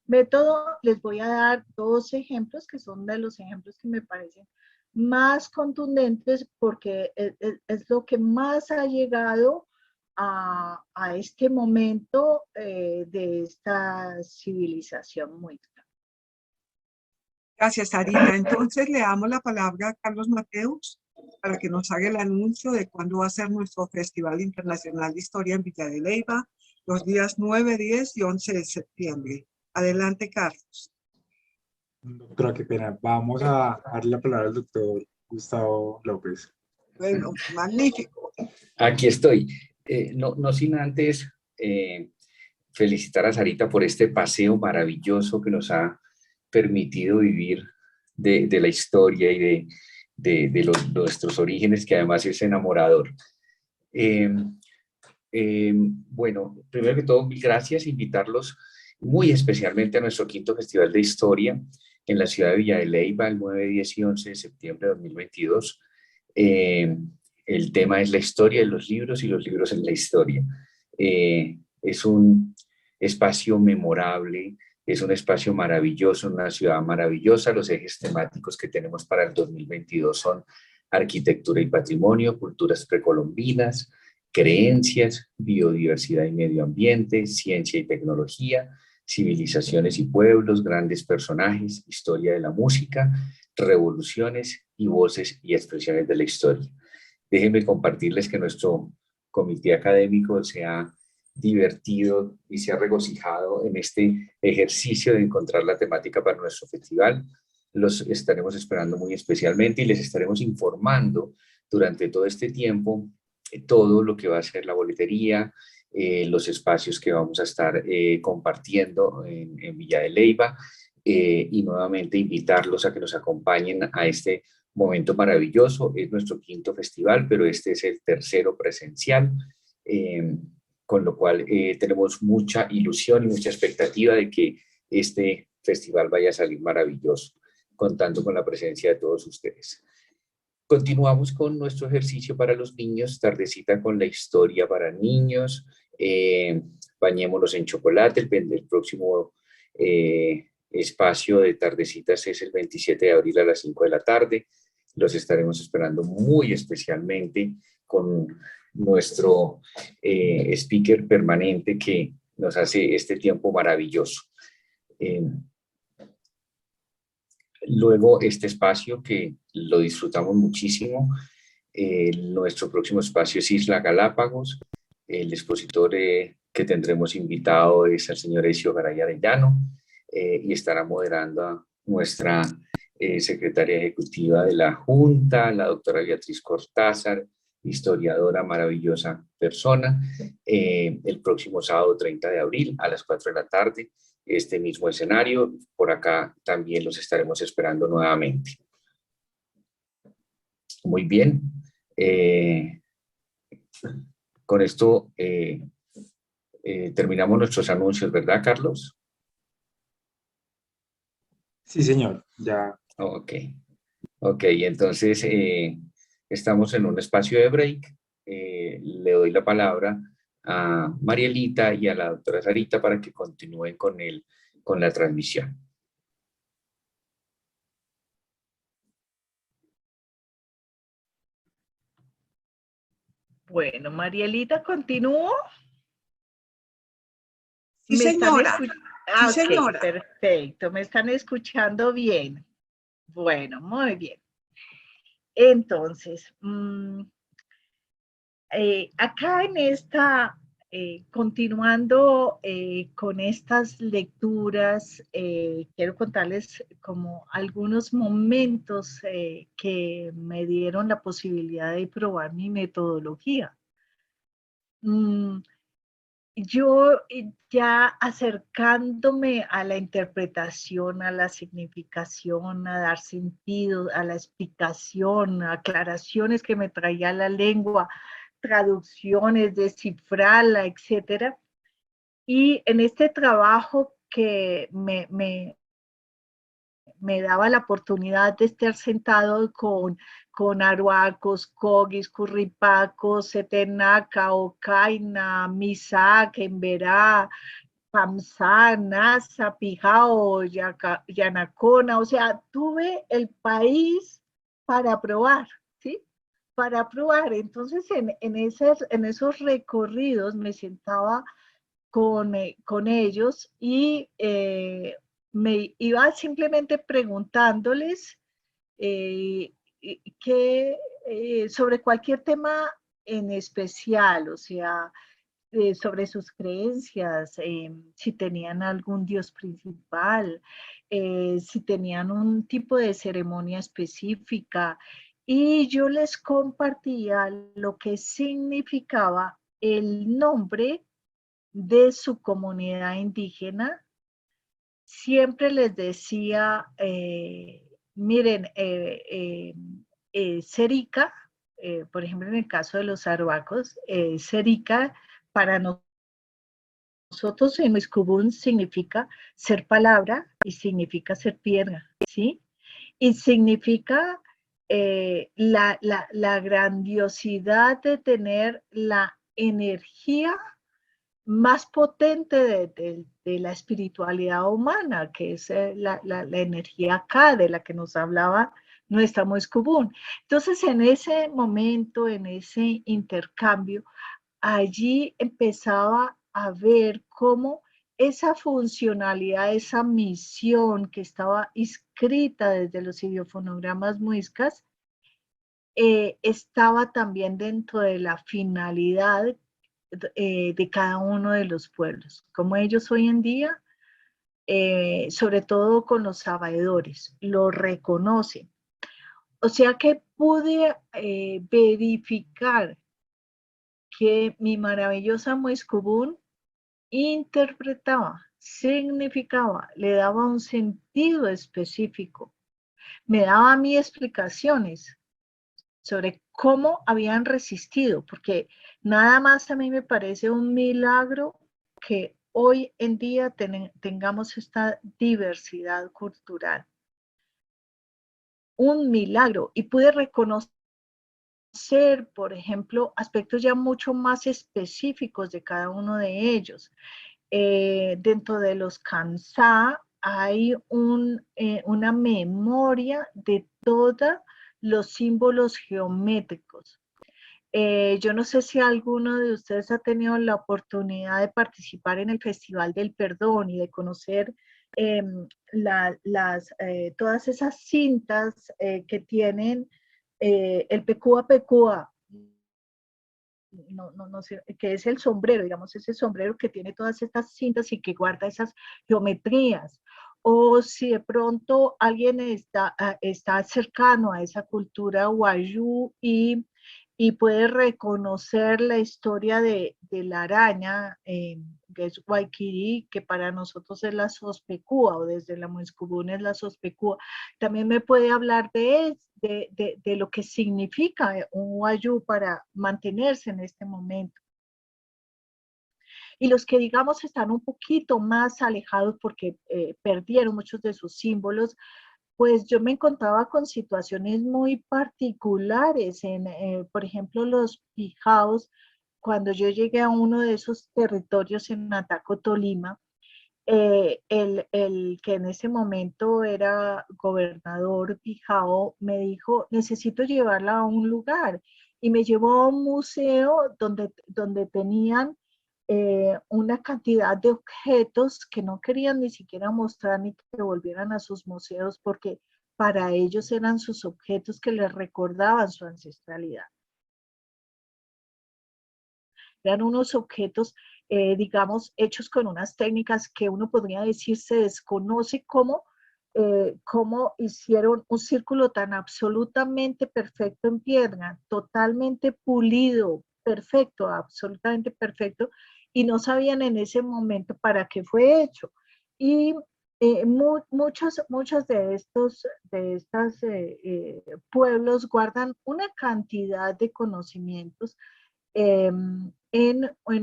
método les voy a dar dos ejemplos que son de los ejemplos que me parecen más contundentes porque es lo que más ha llegado a este momento de esta civilización muy. Gracias, Sarita. Entonces le damos la palabra a Carlos Mateus para que nos haga el anuncio de cuándo va a ser nuestro Festival Internacional de Historia en Villa de Leyva, los días 9, 10 y 11 de septiembre. Adelante, Carlos. Doctora, qué pena. Vamos a darle la palabra al doctor Gustavo López. Bueno, magnífico. Aquí estoy. No sin antes felicitar a Sarita por este paseo maravilloso que nos ha permitido vivir de la historia y de nuestros orígenes, que además es enamorador. Bueno, primero que todo, mil gracias, invitarlos muy especialmente a nuestro quinto Festival de Historia en la ciudad de Villa de Leyva, el 9, 10 y 11 de septiembre de 2022. El tema es la historia de los libros y los libros en la historia. Es un espacio memorable, es un espacio maravilloso, una ciudad maravillosa. Los ejes temáticos que tenemos para el 2022 son arquitectura y patrimonio, culturas precolombinas, creencias, biodiversidad y medio ambiente, ciencia y tecnología, civilizaciones y pueblos, grandes personajes, historia de la música, revoluciones y voces y expresiones de la historia. Déjenme compartirles que nuestro comité académico se ha divertido y se ha regocijado en este ejercicio de encontrar la temática para nuestro festival. Los estaremos esperando muy especialmente y les estaremos informando durante todo este tiempo todo lo que va a ser la boletería, los espacios que vamos a estar compartiendo en Villa de Leyva, y nuevamente invitarlos a que nos acompañen a este momento maravilloso. Es nuestro quinto festival, pero este es el tercero presencial, con lo cual tenemos mucha ilusión y mucha expectativa de que este festival vaya a salir maravilloso, contando con la presencia de todos ustedes. Continuamos con nuestro ejercicio para los niños, tardecita con la historia para niños, bañémonos en chocolate. El próximo espacio de tardecitas es el 27 de abril a las 5 de la tarde. Los estaremos esperando muy especialmente con nuestro speaker permanente que nos hace este tiempo maravilloso. Luego este espacio que lo disfrutamos muchísimo, nuestro próximo espacio es Isla Galápagos. El expositor que tendremos invitado es el señor Ezio Garay Arellano, y estará moderando a nuestra secretaria ejecutiva de la Junta, la doctora Beatriz Cortázar, historiadora, maravillosa persona, el próximo sábado 30 de abril a las 4 de la tarde. Este mismo escenario, por acá también los estaremos esperando nuevamente. Muy bien. Con esto terminamos nuestros anuncios, ¿verdad, Carlos? Sí, señor, ya. Ok, entonces estamos en un espacio de break. Le doy la palabra a Marielita y a la doctora Sarita para que continúen con la transmisión. Bueno, Marielita, ¿continúo? Sí, señora. Ah, Sí, señora. ok, perfecto. ¿Me están escuchando bien? Bueno, muy bien. Entonces, acá en esta, continuando con estas lecturas, quiero contarles como algunos momentos que me dieron la posibilidad de probar mi metodología. Yo ya acercándome a la interpretación, a la significación, a dar sentido, a la explicación, aclaraciones que me traía la lengua, traducciones, descifrarla, etcétera. Y en este trabajo que me daba la oportunidad de estar sentado con aruacos, cogis, curripacos, setenaca, ocaina, misac, emberá, pamsá, nasa, pijao, yanacona, o sea, tuve el país para probar, ¿sí? Para probar. Entonces, en esos recorridos me sentaba con ellos y me iba simplemente preguntándoles sobre cualquier tema en especial, o sea, sobre sus creencias, si tenían algún dios principal, si tenían un tipo de ceremonia específica, y yo les compartía lo que significaba el nombre de su comunidad indígena. Siempre les decía, miren, Serica, por ejemplo, en el caso de los arhuacos, Serica para nosotros en Mixcubún significa ser palabra y significa ser piedra, ¿sí? Y significa la grandiosidad de tener la energía más potente de la espiritualidad humana, que es la energía acá, de la que nos hablaba nuestra Moiscubún. Entonces, en ese momento, en ese intercambio, allí empezaba a ver cómo esa funcionalidad, esa misión que estaba inscrita desde los idiofonogramas muiscas, estaba también dentro de la finalidad de cada uno de los pueblos, como ellos hoy en día, sobre todo con los sabaedores, lo reconocen. O sea que pude verificar que mi maravillosa Moiscubún interpretaba, significaba, le daba un sentido específico, me daba a mí explicaciones sobre cómo habían resistido, porque nada más a mí me parece un milagro que hoy en día tengamos esta diversidad cultural. Un milagro. Y pude reconocer, por ejemplo, aspectos ya mucho más específicos de cada uno de ellos. Dentro de los Kansá hay una memoria de todos los símbolos geométricos. Yo no sé si alguno de ustedes ha tenido la oportunidad de participar en el Festival del Perdón y de conocer todas esas cintas que tienen el Pecúa Pecúa, no sé, que es el sombrero, digamos, ese sombrero que tiene todas estas cintas y que guarda esas geometrías. O si de pronto alguien está cercano a esa cultura wayuu y puede reconocer la historia de la araña, que es Waikiri, que para nosotros es la sospecúa, o desde la Moiscubún es la sospecúa. También me puede hablar de lo que significa un wayuu para mantenerse en este momento. Y los que, digamos, están un poquito más alejados porque perdieron muchos de sus símbolos, pues yo me encontraba con situaciones muy particulares. Por ejemplo, los pijaos, cuando yo llegué a uno de esos territorios en Ataco, Tolima, el que en ese momento era gobernador Pijao me dijo, necesito llevarla a un lugar. Y me llevó a un museo donde tenían una cantidad de objetos que no querían ni siquiera mostrar ni que volvieran a sus museos porque para ellos eran sus objetos que les recordaban su ancestralidad. Eran unos objetos, digamos, hechos con unas técnicas que uno podría decir se desconoce cómo hicieron un círculo tan absolutamente perfecto en piedra, totalmente pulido, perfecto, absolutamente perfecto, y no sabían en ese momento para qué fue hecho. Y muchos de estos pueblos guardan una cantidad de conocimientos en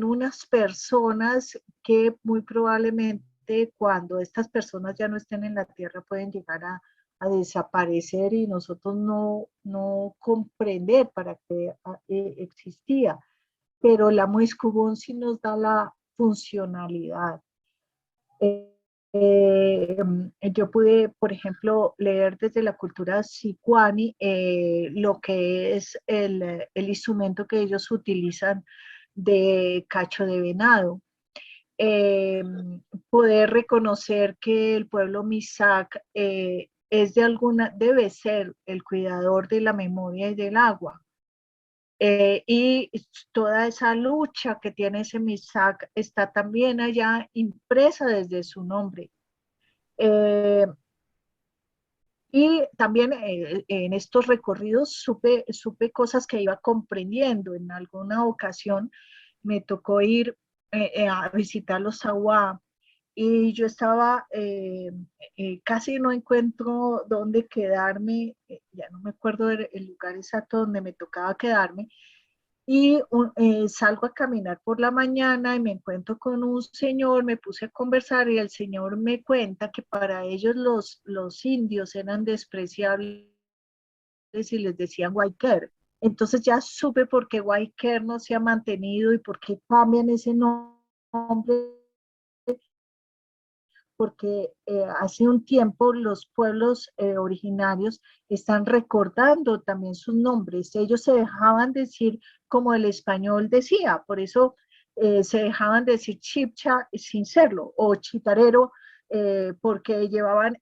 unas personas que muy probablemente cuando estas personas ya no estén en la tierra pueden llegar a desaparecer y nosotros no comprender para qué existía. Pero la Moiscubún sí nos da la funcionalidad. Yo pude, por ejemplo, leer desde la cultura sicuani lo que es el instrumento que ellos utilizan de cacho de venado. poder reconocer que el pueblo Misak es debe ser el cuidador de la memoria y del agua. Y toda esa lucha que tiene ese Misak está también allá impresa desde su nombre. Y también en estos recorridos supe cosas que iba comprendiendo. En alguna ocasión me tocó ir a visitar los Sawa y yo estaba, casi no encuentro dónde quedarme, ya no me acuerdo el lugar exacto donde me tocaba quedarme, y salgo a caminar por la mañana y me encuentro con un señor, me puse a conversar y el señor me cuenta que para ellos los indios eran despreciables y les decían Guayquer. Entonces ya supe por qué Guayquer no se ha mantenido y por qué cambian ese nombre, porque hace un tiempo los pueblos originarios están recordando también sus nombres. Ellos se dejaban decir como el español decía, por eso se dejaban decir chipcha sin serlo, o chitarero, porque llevaban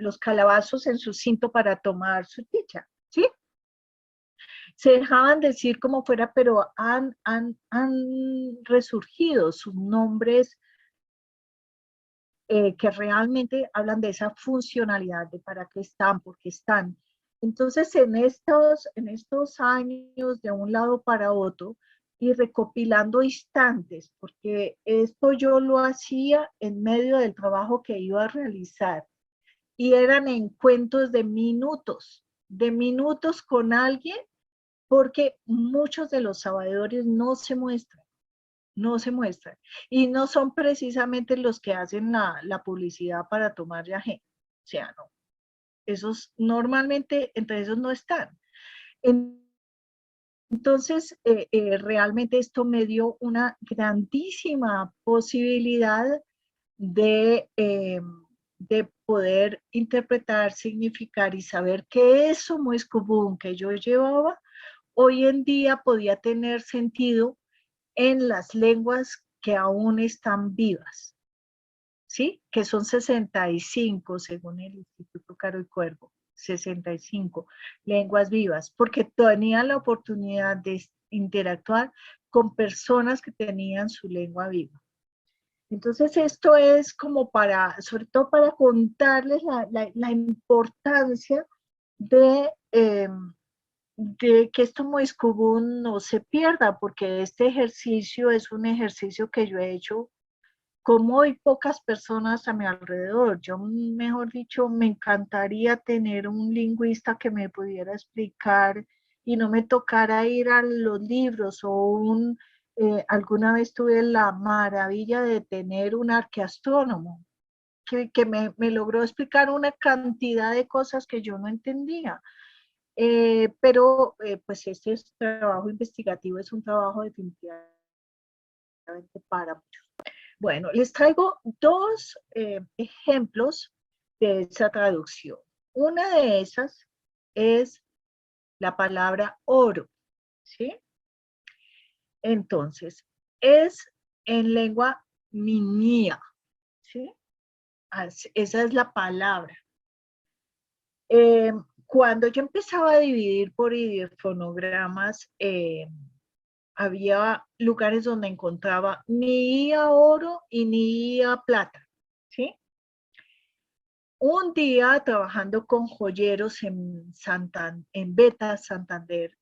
los calabazos en su cinto para tomar su chicha, ¿sí? Se dejaban decir como fuera, pero han resurgido sus nombres que realmente hablan de esa funcionalidad, de para qué están, por qué están. Entonces, en estos años, de un lado para otro, y recopilando instantes, porque esto yo lo hacía en medio del trabajo que iba a realizar, y eran encuentros de minutos con alguien, porque muchos de los sabedores no se muestran. Y no son precisamente los que hacen la publicidad para tomar yagé. O sea, no. Esos normalmente entre esos no están. Entonces, realmente esto me dio una grandísima posibilidad de poder interpretar, significar y saber que eso muy común que yo llevaba, hoy en día podía tener sentido en las lenguas que aún están vivas, ¿sí? Que son 65 según el Instituto Caro y Cuervo, 65 lenguas vivas, porque tenían la oportunidad de interactuar con personas que tenían su lengua viva. Entonces esto es como sobre todo para contarles la importancia de que esto Moiscubún no se pierda, porque este ejercicio es un ejercicio que yo he hecho con muy pocas personas a mi alrededor. Yo, mejor dicho, me encantaría tener un lingüista que me pudiera explicar y no me tocara ir a los libros alguna vez tuve la maravilla de tener un arqueastrónomo que me logró explicar una cantidad de cosas que yo no entendía. Pero pues este trabajo investigativo es un trabajo definitivamente para muchos. Bueno, les traigo dos ejemplos de esa traducción. Una de esas es la palabra oro, ¿sí? Entonces, es en lengua minía, ¿sí? Esa es la palabra. Cuando yo empezaba a dividir por ideofonogramas, había lugares donde encontraba ni ia oro y ni ia plata, ¿sí? Un día trabajando con joyeros en Beta, Santander,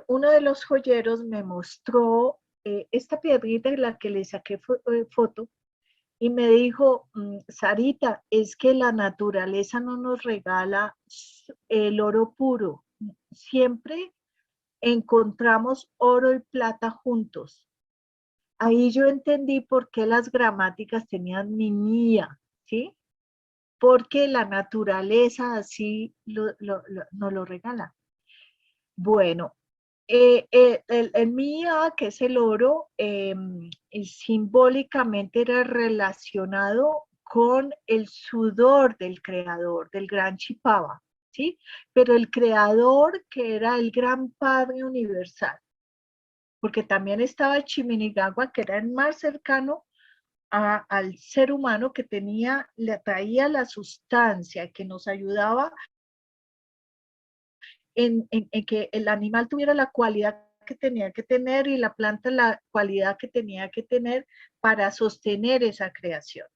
uno de los joyeros me mostró esta piedrita en la que le saqué foto y me dijo, Sarita, es que la naturaleza no nos regala el oro puro, siempre encontramos oro y plata juntos. Ahí yo entendí por qué las gramáticas tenían minía, ¿sí? Porque la naturaleza así nos lo regala. Bueno, el Mía, que es el oro, simbólicamente era relacionado con el sudor del creador, del gran Chipaba, ¿sí? Pero el creador que era el gran Padre Universal. porque también estaba Chiminigagua, que era el más cercano al ser humano, que le traía la sustancia, que nos ayudaba en que el animal tuviera la cualidad que tenía que tener y la planta la cualidad que tenía que tener para sostener esa creación.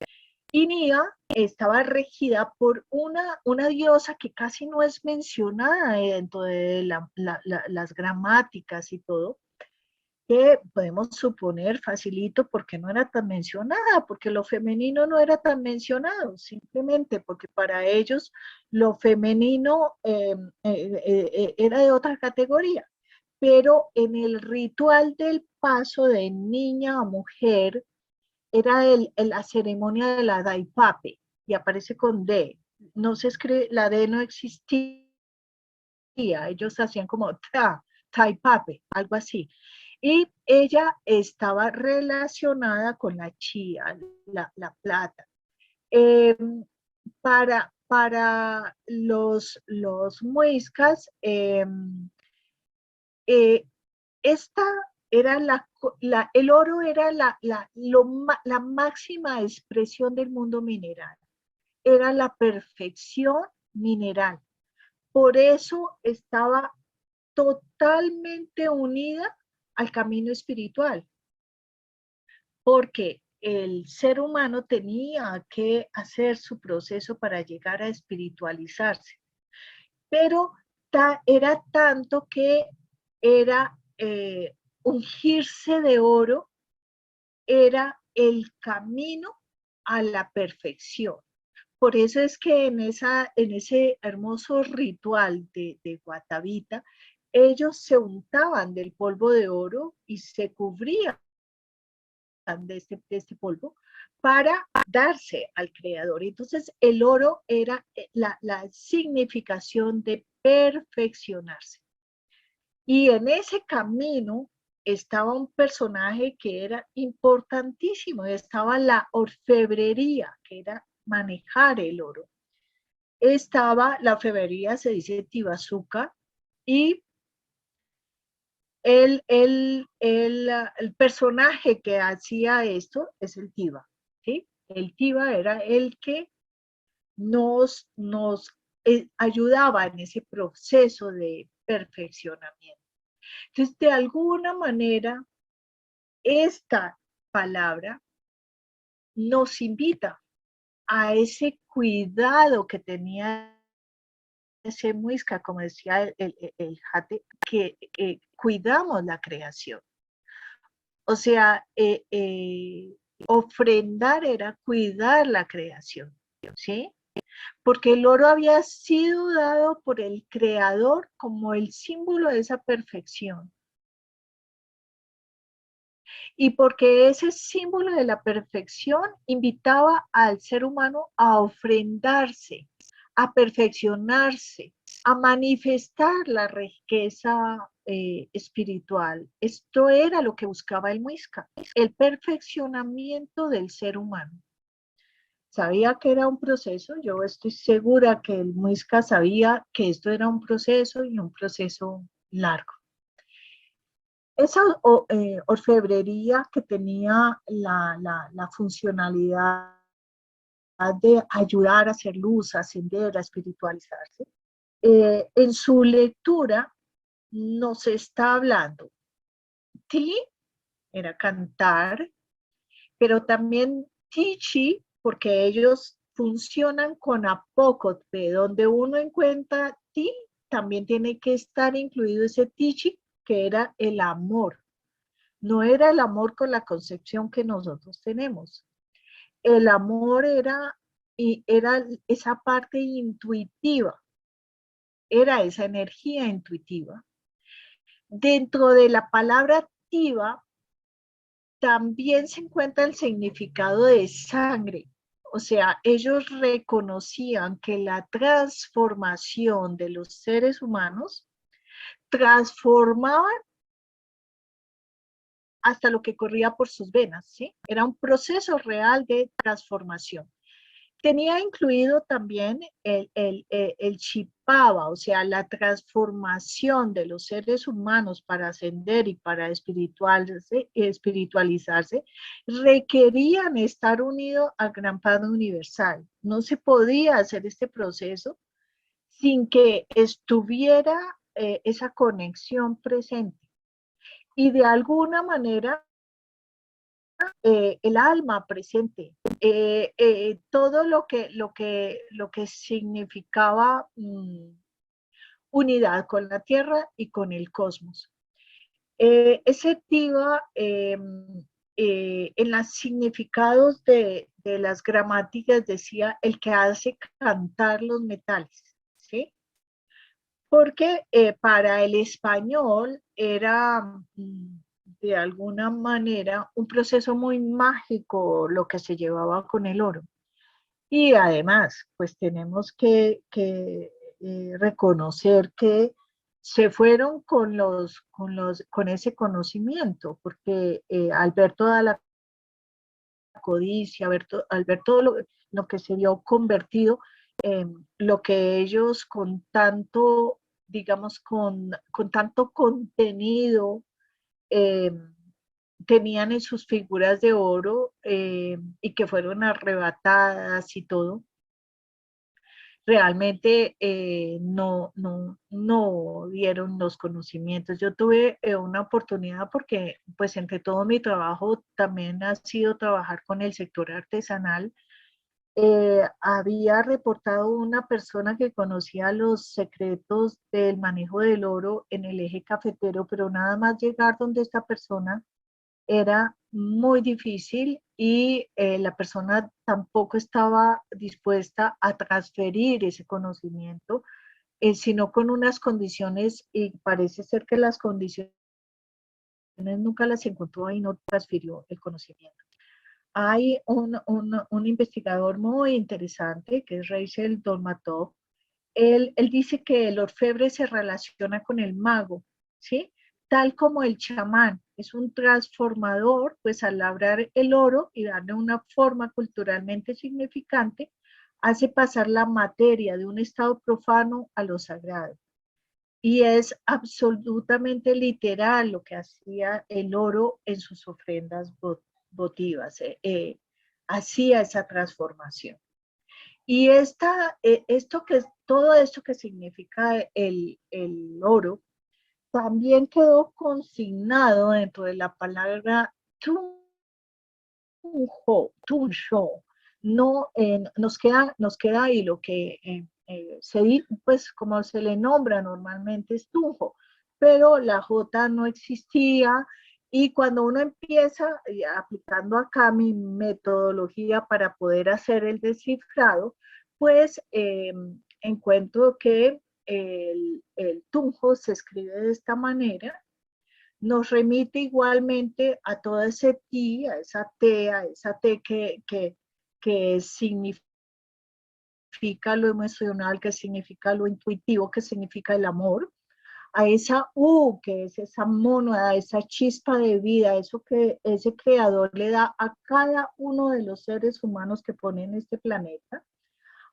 Y Nia estaba regida por una diosa que casi no es mencionada dentro de las gramáticas y todo, que podemos suponer facilito porque no era tan mencionada, porque lo femenino no era tan mencionado, simplemente porque para ellos lo femenino era de otra categoría. Pero en el ritual del paso de niña a mujer, era la ceremonia de la Daipape, y aparece con D. No se escribe, la D no existía, ellos hacían como Taipape, algo así. Y ella estaba relacionada con la chía, la plata. Para los muiscas, esta era el oro era la máxima expresión del mundo mineral. Era la perfección mineral. Por eso estaba totalmente unida al camino espiritual, porque el ser humano tenía que hacer su proceso para llegar a espiritualizarse, pero era tanto que era ungirse de oro, era el camino a la perfección. Por eso es que en ese hermoso ritual de Guatavita, ellos se untaban del polvo de oro y se cubrían de este polvo para darse al creador. Entonces el oro era la significación de perfeccionarse. Y en ese camino estaba un personaje que era importantísimo, estaba la orfebrería, que era manejar el oro. Estaba la orfebrería, se dice Tibazuca, y el personaje que hacía esto es el Tiba, ¿sí? El Tiba era el que nos ayudaba en ese proceso de perfeccionamiento. Entonces, de alguna manera, esta palabra nos invita a ese cuidado que tenía ese muisca, como decía el Jate, que cuidamos la creación. O sea, ofrendar era cuidar la creación, ¿sí? Porque el oro había sido dado por el creador como el símbolo de esa perfección. Y porque ese símbolo de la perfección invitaba al ser humano a ofrendarse, a perfeccionarse, a manifestar la riqueza espiritual. Esto era lo que buscaba el muisca, el perfeccionamiento del ser humano. Sabía que era un proceso, yo estoy segura que el muisca sabía que esto era un proceso y un proceso largo. Esa orfebrería que tenía la funcionalidad de ayudar a hacer luz, a ascender, a espiritualizarse, en su lectura nos está hablando. Ti era cantar, pero también tichi, porque ellos funcionan con apócope, donde uno encuentra ti, también tiene que estar incluido ese tichi, que era el amor. No era el amor con la concepción que nosotros tenemos. El amor era esa parte intuitiva, era esa energía intuitiva. Dentro de la palabra tiva también se encuentra el significado de sangre. O sea, ellos reconocían que la transformación de los seres humanos transformaban hasta lo que corría por sus venas, ¿sí? Era un proceso real de transformación. tenía incluido también el chipaba, o sea, la transformación de los seres humanos para ascender y para espiritualizarse, requerían estar unidos al Gran Padre Universal. No se podía hacer este proceso sin que estuviera esa conexión presente. Y de alguna manera, el alma presente, todo lo que significaba unidad con la tierra y con el cosmos. Ese tiva en los significados de las gramáticas decía el que hace cantar los metales, ¿sí? Porque para el español era de alguna manera un proceso muy mágico lo que se llevaba con el oro. Y además, pues tenemos que reconocer que se fueron con ese conocimiento, porque al ver toda la codicia, al ver todo lo que se vio convertido, lo que ellos con tanto, digamos, con tanto contenido tenían en sus figuras de oro y que fueron arrebatadas y todo, realmente no dieron los conocimientos. Yo tuve una oportunidad porque pues entre todo mi trabajo también ha sido trabajar con el sector artesanal. Había reportado una persona que conocía los secretos del manejo del oro en el eje cafetero, pero nada más llegar donde esta persona era muy difícil y la persona tampoco estaba dispuesta a transferir ese conocimiento, sino con unas condiciones, y parece ser que las condiciones nunca las encontró y no transfirió el conocimiento. Hay un investigador muy interesante que es Rachel Dolmatov. Él dice que el orfebre se relaciona con el mago, ¿sí? Tal como el chamán es un transformador, pues al labrar el oro y darle una forma culturalmente significante, hace pasar la materia de un estado profano a lo sagrado. Y es absolutamente literal lo que hacía el oro en sus ofrendas votivas. Hacía esa transformación. Y todo esto que significa el oro, también quedó consignado dentro de la palabra tunjo. No, nos queda ahí lo que se dice, pues como se le nombra normalmente es tunjo, pero la J no existía. Y cuando uno empieza aplicando acá mi metodología para poder hacer el descifrado, pues encuentro que el tunjo se escribe de esta manera. Nos remite igualmente a todo ese ti, a esa T que significa lo emocional, que significa lo intuitivo, que significa el amor, a esa U, que es esa mónada, esa chispa de vida, eso que ese creador le da a cada uno de los seres humanos que pone en este planeta,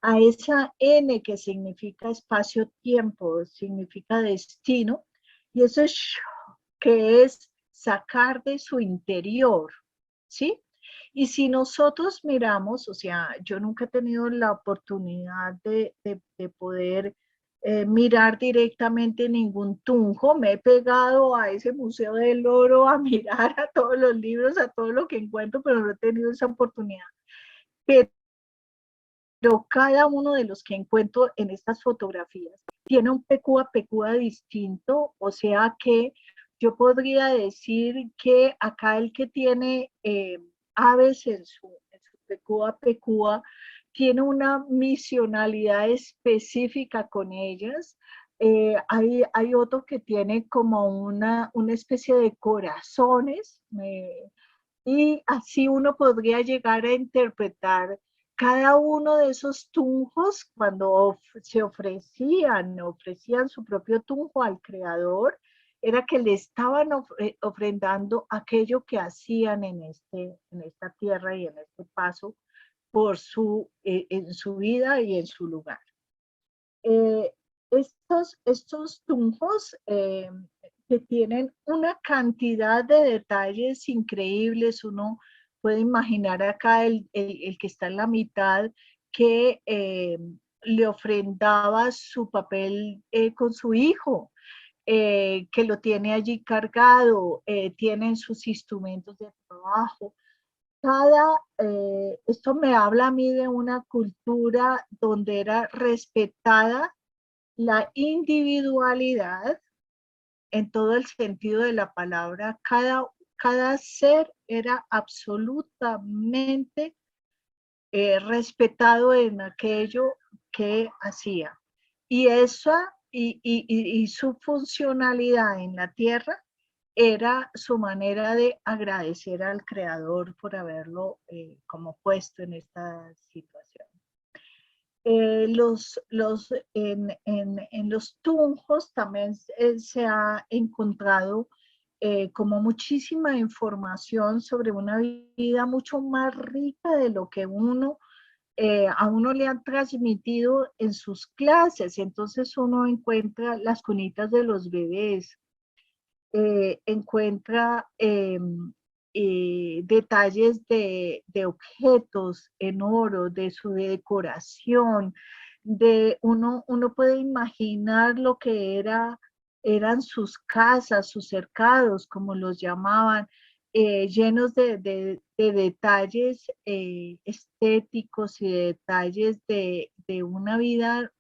a esa N que significa espacio-tiempo, significa destino, y eso es que es sacar de su interior, ¿sí? Y si nosotros miramos, o sea, yo nunca he tenido la oportunidad de poder mirar directamente ningún tunjo, me he pegado a ese Museo del Oro a mirar a todos los libros, a todo lo que encuentro, pero no he tenido esa oportunidad. Pero cada uno de los que encuentro en estas fotografías tiene un pecúa distinto, o sea que yo podría decir que acá el que tiene aves en su pecúa tiene una misionalidad específica con ellas. Hay otro que tiene como una especie de corazones, y así uno podría llegar a interpretar cada uno de esos tunjos cuando se ofrecían su propio tunjo al creador, era que le estaban ofrendando aquello que hacían en esta tierra y en este paso por en su vida y en su lugar. Estos tunjos que tienen una cantidad de detalles increíbles. Uno puede imaginar acá el que está en la mitad que le ofrendaba su papel con su hijo, que lo tiene allí cargado, tienen sus instrumentos de trabajo. Esto me habla a mí de una cultura donde era respetada la individualidad en todo el sentido de la palabra. Cada ser era absolutamente respetado en aquello que hacía. Y su funcionalidad en la tierra era su manera de agradecer al Creador por haberlo como puesto en esta situación. En los tunjos también se ha encontrado como muchísima información sobre una vida mucho más rica de lo que a uno le han transmitido en sus clases. Entonces uno encuentra las cunitas de los bebés, encuentra detalles de objetos en oro, de su decoración, uno puede imaginar lo que eran sus casas, sus cercados, como los llamaban, llenos de detalles estéticos y de detalles de una vida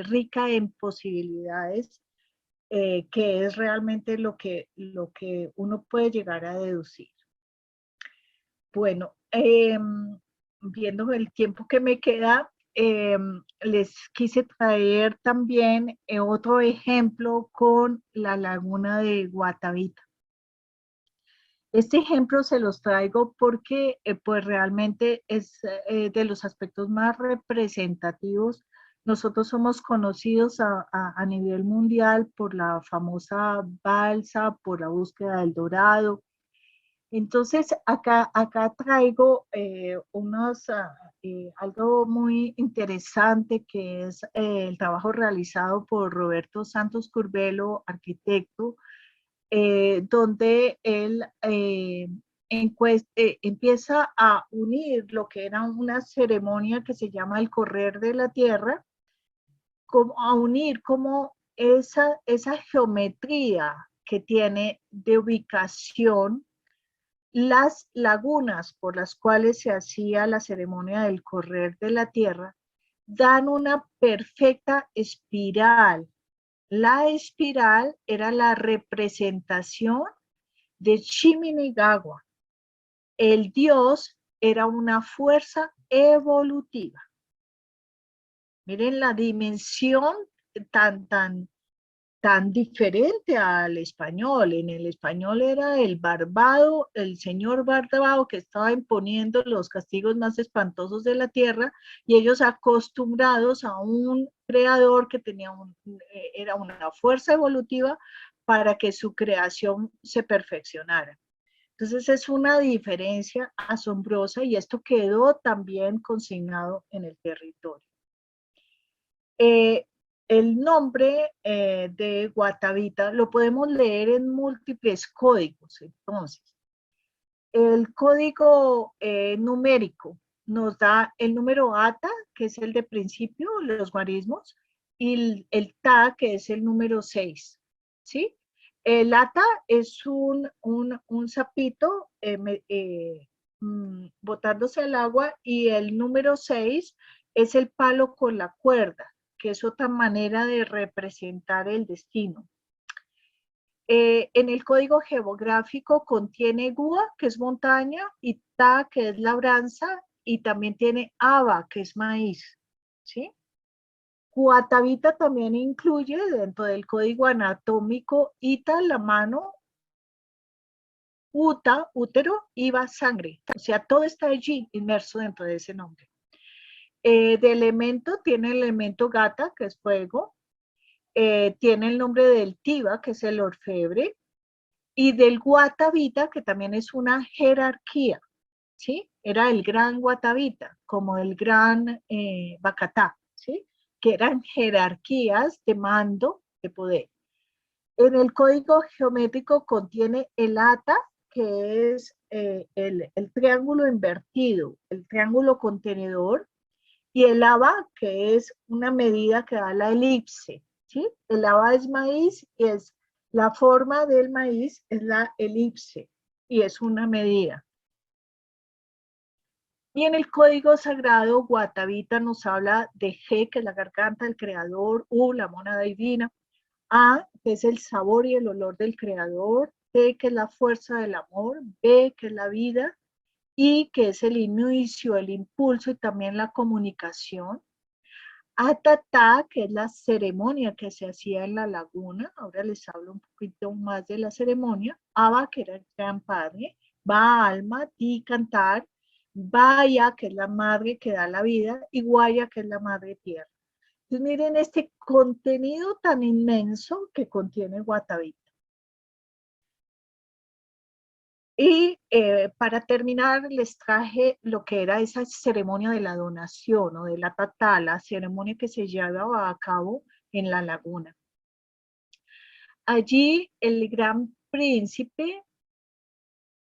rica en posibilidades, que es realmente lo que uno puede llegar a deducir. Bueno, viendo el tiempo que me queda, les quise traer también otro ejemplo con la laguna de Guatavita. Este ejemplo se los traigo porque pues realmente es de los aspectos más representativos. Nosotros somos conocidos a nivel mundial por la famosa balsa, por la búsqueda del dorado. Entonces, acá traigo algo muy interesante, que es el trabajo realizado por Roberto Santos Curbelo, arquitecto, donde él empieza a unir lo que era una ceremonia que se llama el correr de la tierra, a unir como esa geometría que tiene de ubicación las lagunas por las cuales se hacía la ceremonia del correr de la tierra, dan una perfecta espiral. La espiral era la representación de Chiminigawa. El dios era una fuerza evolutiva. Miren la dimensión tan diferente al español. En el español era el barbado, el señor barbado, que estaba imponiendo los castigos más espantosos de la tierra, y ellos acostumbrados a un creador que era una fuerza evolutiva para que su creación se perfeccionara. Entonces es una diferencia asombrosa, y esto quedó también consignado en el territorio. El nombre de Guatavita lo podemos leer en múltiples códigos. Entonces, el código numérico nos da el número ATA, que es el de principio, los guarismos, y el TA, que es el número 6, ¿sí? El ATA es un sapito botándose al agua, y el número 6 es el palo con la cuerda, que es otra manera de representar el destino. En el código geográfico contiene Gua, que es montaña, y Ta, que es labranza, y también tiene Aba, que es maíz, ¿sí? Guatavita también incluye dentro del código anatómico Ita, la mano, Uta, útero, Iba, sangre. O sea, todo está allí inmerso dentro de ese nombre. De elemento tiene el elemento Gata, que es fuego. Tiene el nombre del Tiva, que es el orfebre, y del Guatavita, que también es una jerarquía, ¿sí? era el gran Guatavita, como el gran Bacatá, ¿sí? Que eran jerarquías de mando, de poder. En el código geométrico contiene el ata, que es el triángulo invertido, el triángulo contenedor, y el aba, que es una medida que da la elipse, ¿sí? El aba es maíz y es la forma del maíz, es la elipse, y es una medida. Y en el código sagrado, Guatavita nos habla de G, que es la garganta del creador, U, la mónada divina, A, que es el sabor y el olor del creador, T, que es la fuerza del amor, B, que es la vida, I, que es el inicio, el impulso y también la comunicación, Atatá, que es la ceremonia que se hacía en la laguna, ahora les hablo un poquito más de la ceremonia, Aba, que era el gran padre, Va, alma, Ti, cantar, Vaya, que es la madre que da la vida, y Guaya, que es la madre tierra. Entonces miren este contenido tan inmenso que contiene Guatavita. Y para terminar, les traje lo que era esa ceremonia de la donación o de la tatá, la ceremonia que se llevaba a cabo en la laguna. Allí el gran príncipe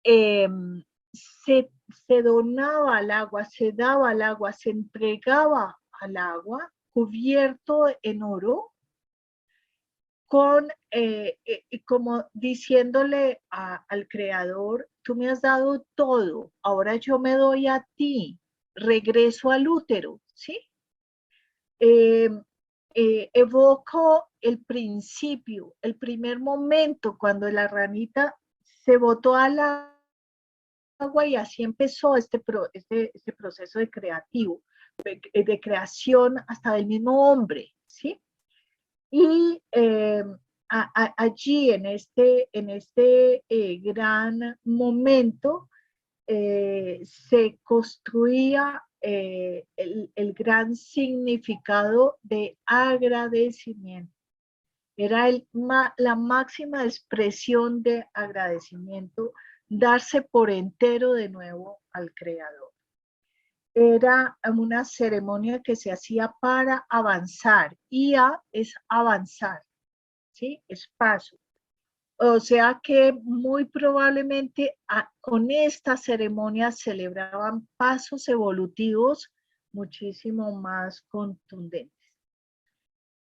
se donaba al agua, se daba al agua, se entregaba al agua cubierto en oro, con, como diciéndole al creador, tú me has dado todo, ahora yo me doy a ti, regreso al útero, ¿sí? Evoco el principio, el primer momento cuando la ranita se botó al agua y así empezó este proceso de de creación hasta del mismo hombre, ¿sí? Y allí en este gran momento se construía el gran significado de agradecimiento. Era la máxima expresión de agradecimiento, darse por entero de nuevo al Creador. Era una ceremonia que se hacía para avanzar. Ia es avanzar, ¿sí? Es paso. O sea que muy probablemente con esta ceremonia celebraban pasos evolutivos muchísimo más contundentes.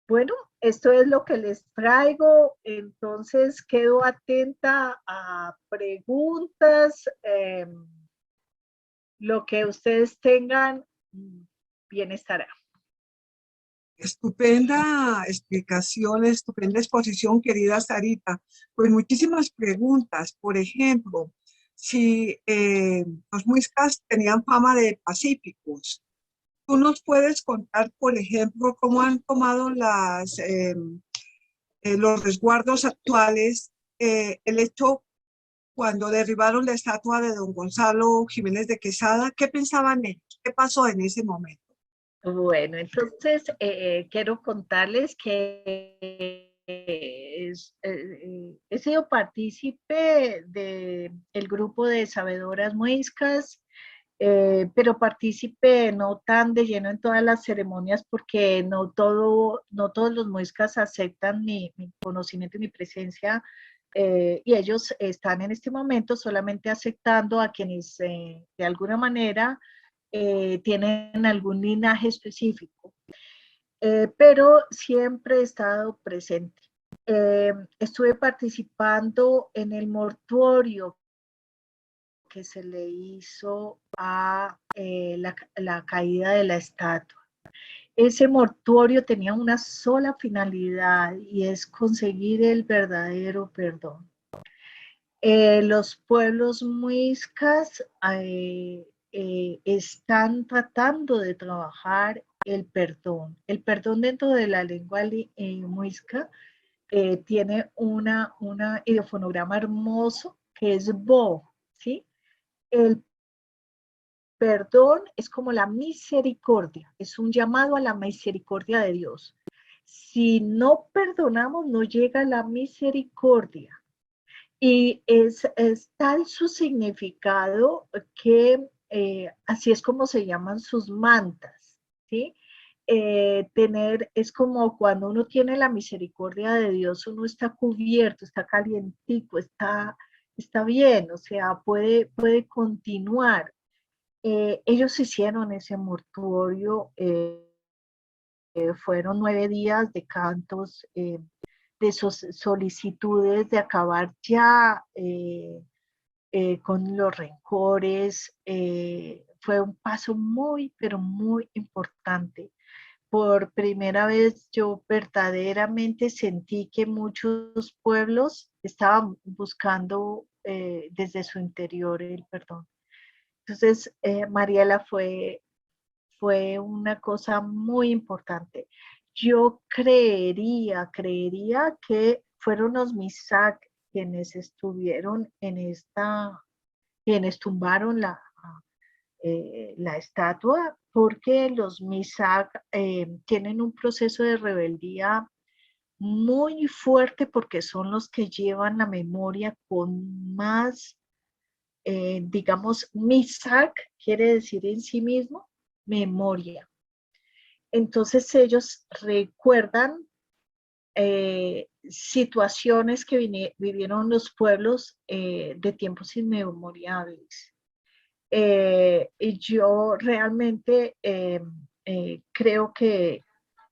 Bueno, esto es lo que les traigo, entonces quedo atenta a preguntas, lo que ustedes tengan, bien estará. Estupenda explicación, estupenda exposición, querida Sarita. Pues muchísimas preguntas. Por ejemplo, si los muiscas tenían fama de pacíficos, ¿tú nos puedes contar, por ejemplo, cómo han tomado los resguardos actuales, el hecho cuando derribaron la estatua de don Gonzalo Jiménez de Quesada? ¿Qué pensaban ellos? ¿Qué pasó en ese momento? Bueno, entonces quiero contarles que he sido partícipe del grupo de sabedoras muiscas, pero partícipe no tan de lleno en todas las ceremonias porque no todos los muiscas aceptan mi conocimiento y mi presencia, y ellos están en este momento solamente aceptando a quienes de alguna manera tienen algún linaje específico, pero siempre he estado presente. Estuve participando en el mortuorio que se le hizo a la caída de la estatua. Ese mortuorio tenía una sola finalidad y es conseguir el verdadero perdón. Los pueblos muiscas están tratando de trabajar el perdón. El perdón dentro de la lengua muisca tiene un ideofonograma hermoso que es Bo, ¿sí? El perdón es como la misericordia, es un llamado a la misericordia de Dios. Si no perdonamos, no llega la misericordia. Y es tal su significado que así es como se llaman sus mantas, ¿sí? Es como cuando uno tiene la misericordia de Dios, uno está cubierto, está calientico, está bien, o sea, puede continuar. Ellos hicieron ese mortuorio, fueron 9 días de cantos, de solicitudes de acabar ya con los rencores. Fue un paso muy, pero muy importante. Por primera vez yo verdaderamente sentí que muchos pueblos estaban buscando desde su interior el perdón. Entonces, Mariela fue una cosa muy importante. Yo creería que fueron los MISAC quienes estuvieron quienes tumbaron la estatua, porque los MISAC tienen un proceso de rebeldía muy fuerte, porque son los que llevan la memoria con más, digamos, MISAC quiere decir en sí mismo memoria. Entonces ellos recuerdan situaciones que vivieron los pueblos de tiempos inmemorables. Y yo realmente creo que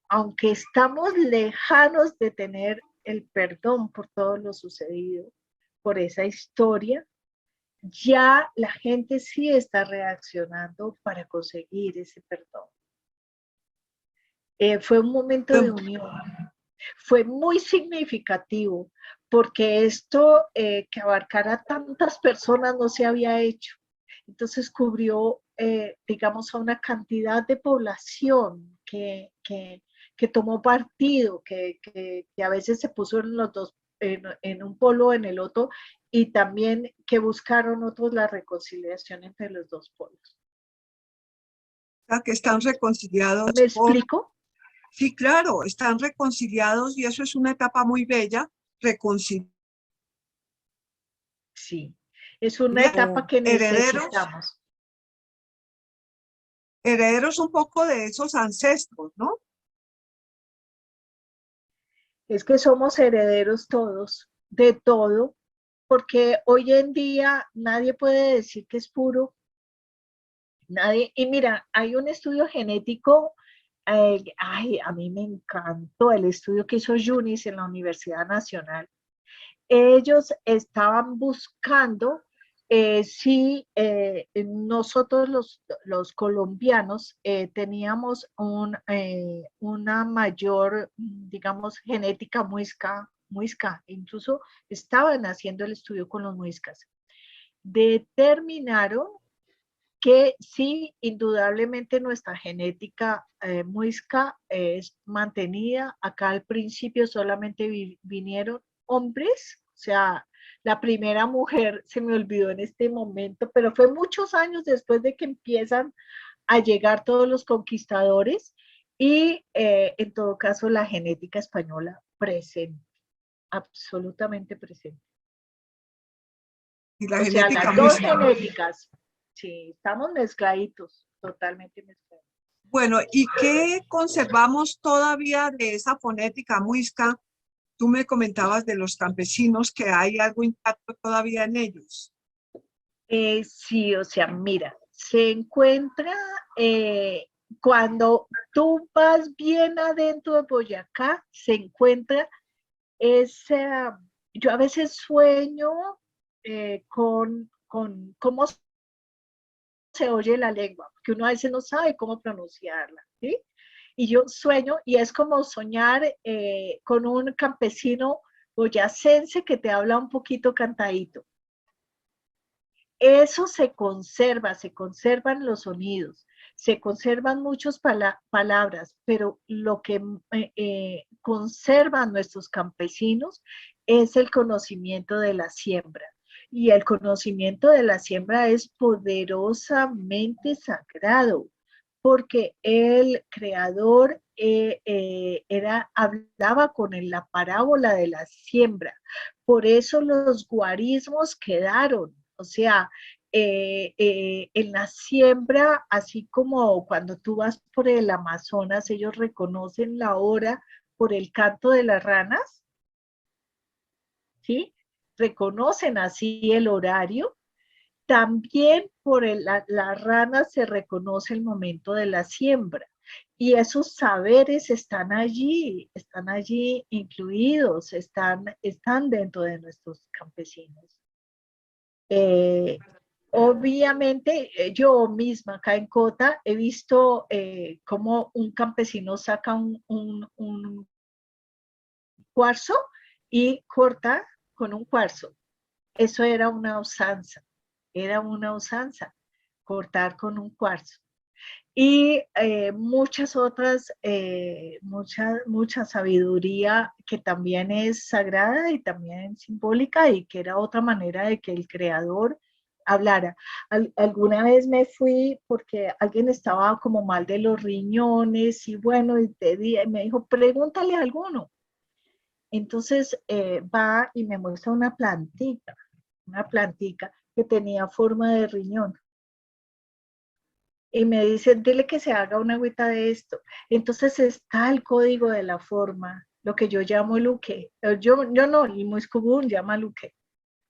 aunque estamos lejanos de tener el perdón por todo lo sucedido, por esa historia, ya la gente sí está reaccionando para conseguir ese perdón. Fue un momento de unión, fue muy significativo, porque esto que abarcara tantas personas no se había hecho. Entonces cubrió, digamos, a una cantidad de población que tomó partido, que a veces se puso en los dos, en un polo o en el otro, y también que buscaron otros la reconciliación entre los dos polos. O sea, que están reconciliados. ¿Me explico? Sí, claro, están reconciliados y eso es una etapa muy bella, reconciliar. Sí, es una etapa que necesitamos. Herederos un poco de esos ancestros, ¿no? Es que somos herederos todos, de todo, porque hoy en día nadie puede decir que es puro, nadie. Y mira, hay un estudio genético, a mí me encantó el estudio que hizo Yunis en la Universidad Nacional. Ellos estaban buscando si nosotros los colombianos teníamos una mayor, digamos, genética muisca, incluso estaban haciendo el estudio con los muiscas. Determinaron que sí, indudablemente nuestra genética muisca es mantenida. Acá al principio solamente vinieron hombres, o sea, la primera mujer se me olvidó en este momento, pero fue muchos años después de que empiezan a llegar todos los conquistadores, y en todo caso la genética española presente, absolutamente presente. Y la O sea, genética las dos muisca. genéticas, sí, estamos mezcladitos, totalmente mezclados. Bueno, ¿y qué conservamos todavía de esa fonética muisca? Tú me comentabas de los campesinos, que hay algo intacto todavía en ellos. Sí, o sea, mira, se encuentra cuando tú vas bien adentro de Boyacá, se encuentra esa. Yo a veces sueño con cómo se oye la lengua, porque uno a veces no sabe cómo pronunciarla, ¿sí? Y yo sueño, y es como soñar con un campesino boyacense que te habla un poquito cantadito. Eso se conservan los sonidos, se conservan muchas palabras, pero lo que conservan nuestros campesinos es el conocimiento de la siembra. Y el conocimiento de la siembra es poderosamente sagrado, porque el creador hablaba con la parábola de la siembra. Por eso los guarismos quedaron. O sea, en la siembra, así como cuando tú vas por el Amazonas, ellos reconocen la hora por el canto de las ranas, ¿sí? Reconocen así el horario. También por las ranas se reconoce el momento de la siembra. Y esos saberes están allí incluidos, están dentro de nuestros campesinos. Obviamente, yo misma acá en Cota he visto cómo un campesino saca un cuarzo y corta con un cuarzo. Eso era una usanza, cortar con un cuarzo. Y muchas otras, mucha sabiduría que también es sagrada y también simbólica y que era otra manera de que el creador hablara. Alguna vez me fui porque alguien estaba como mal de los riñones y bueno, y me dijo, pregúntale a alguno. Entonces va y me muestra una plantica que tenía forma de riñón. Y me dice, dile que se haga una agüita de esto. Entonces está el código de la forma, lo que yo llamo luque. Yo no, el Muiscubún llama luque,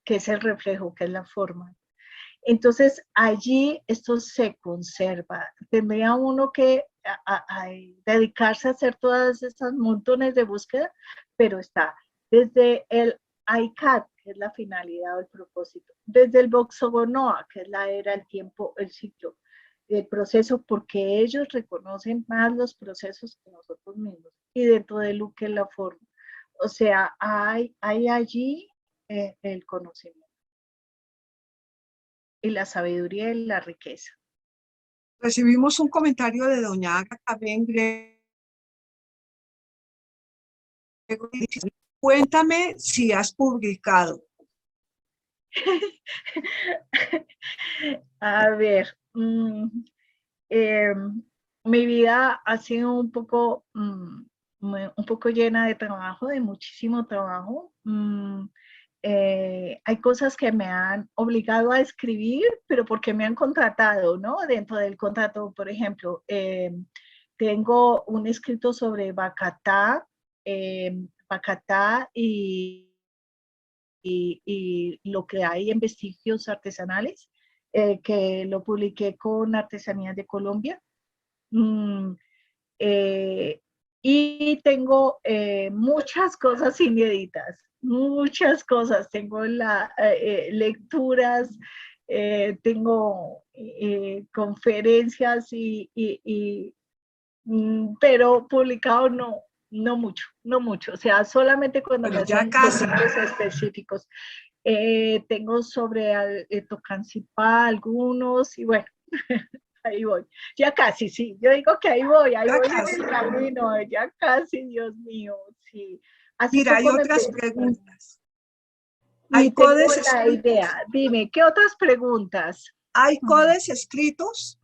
que es el reflejo, que es la forma. Entonces allí esto se conserva. Tendría uno que dedicarse a hacer todas esas montones de búsqueda, pero está desde el ICAT, que es la finalidad o el propósito, desde el Boxogonoa, que es la era, el tiempo, el ciclo, el proceso, porque ellos reconocen más los procesos que nosotros mismos, y dentro de lo que es la forma. O sea, hay allí el conocimiento y la sabiduría y la riqueza. Recibimos un comentario de doña Ágata Ben Gregory. Cuéntame si has publicado. A ver, mi vida ha sido un poco llena de trabajo, de muchísimo trabajo. Hay cosas que me han obligado a escribir, pero porque me han contratado, ¿no? Dentro del contrato, por ejemplo, tengo un escrito sobre Bacatá y lo que hay en vestigios artesanales, que lo publiqué con Artesanías de Colombia. Y tengo muchas cosas inéditas, muchas cosas. Tengo lecturas, tengo conferencias pero publicado no mucho. O sea, solamente cuando Pero me ya hacen casi. contratos específicos. Tengo sobre Tocancipá algunos y bueno, ahí voy. Ya casi, sí. Yo digo que ahí voy en el camino, ya casi, Dios mío, sí. Hace Mira, hay poco me otras preguntas. y ¿Hay tengo codes la escritos? idea. Dime, ¿qué otras preguntas? ¿Hay codes escritos?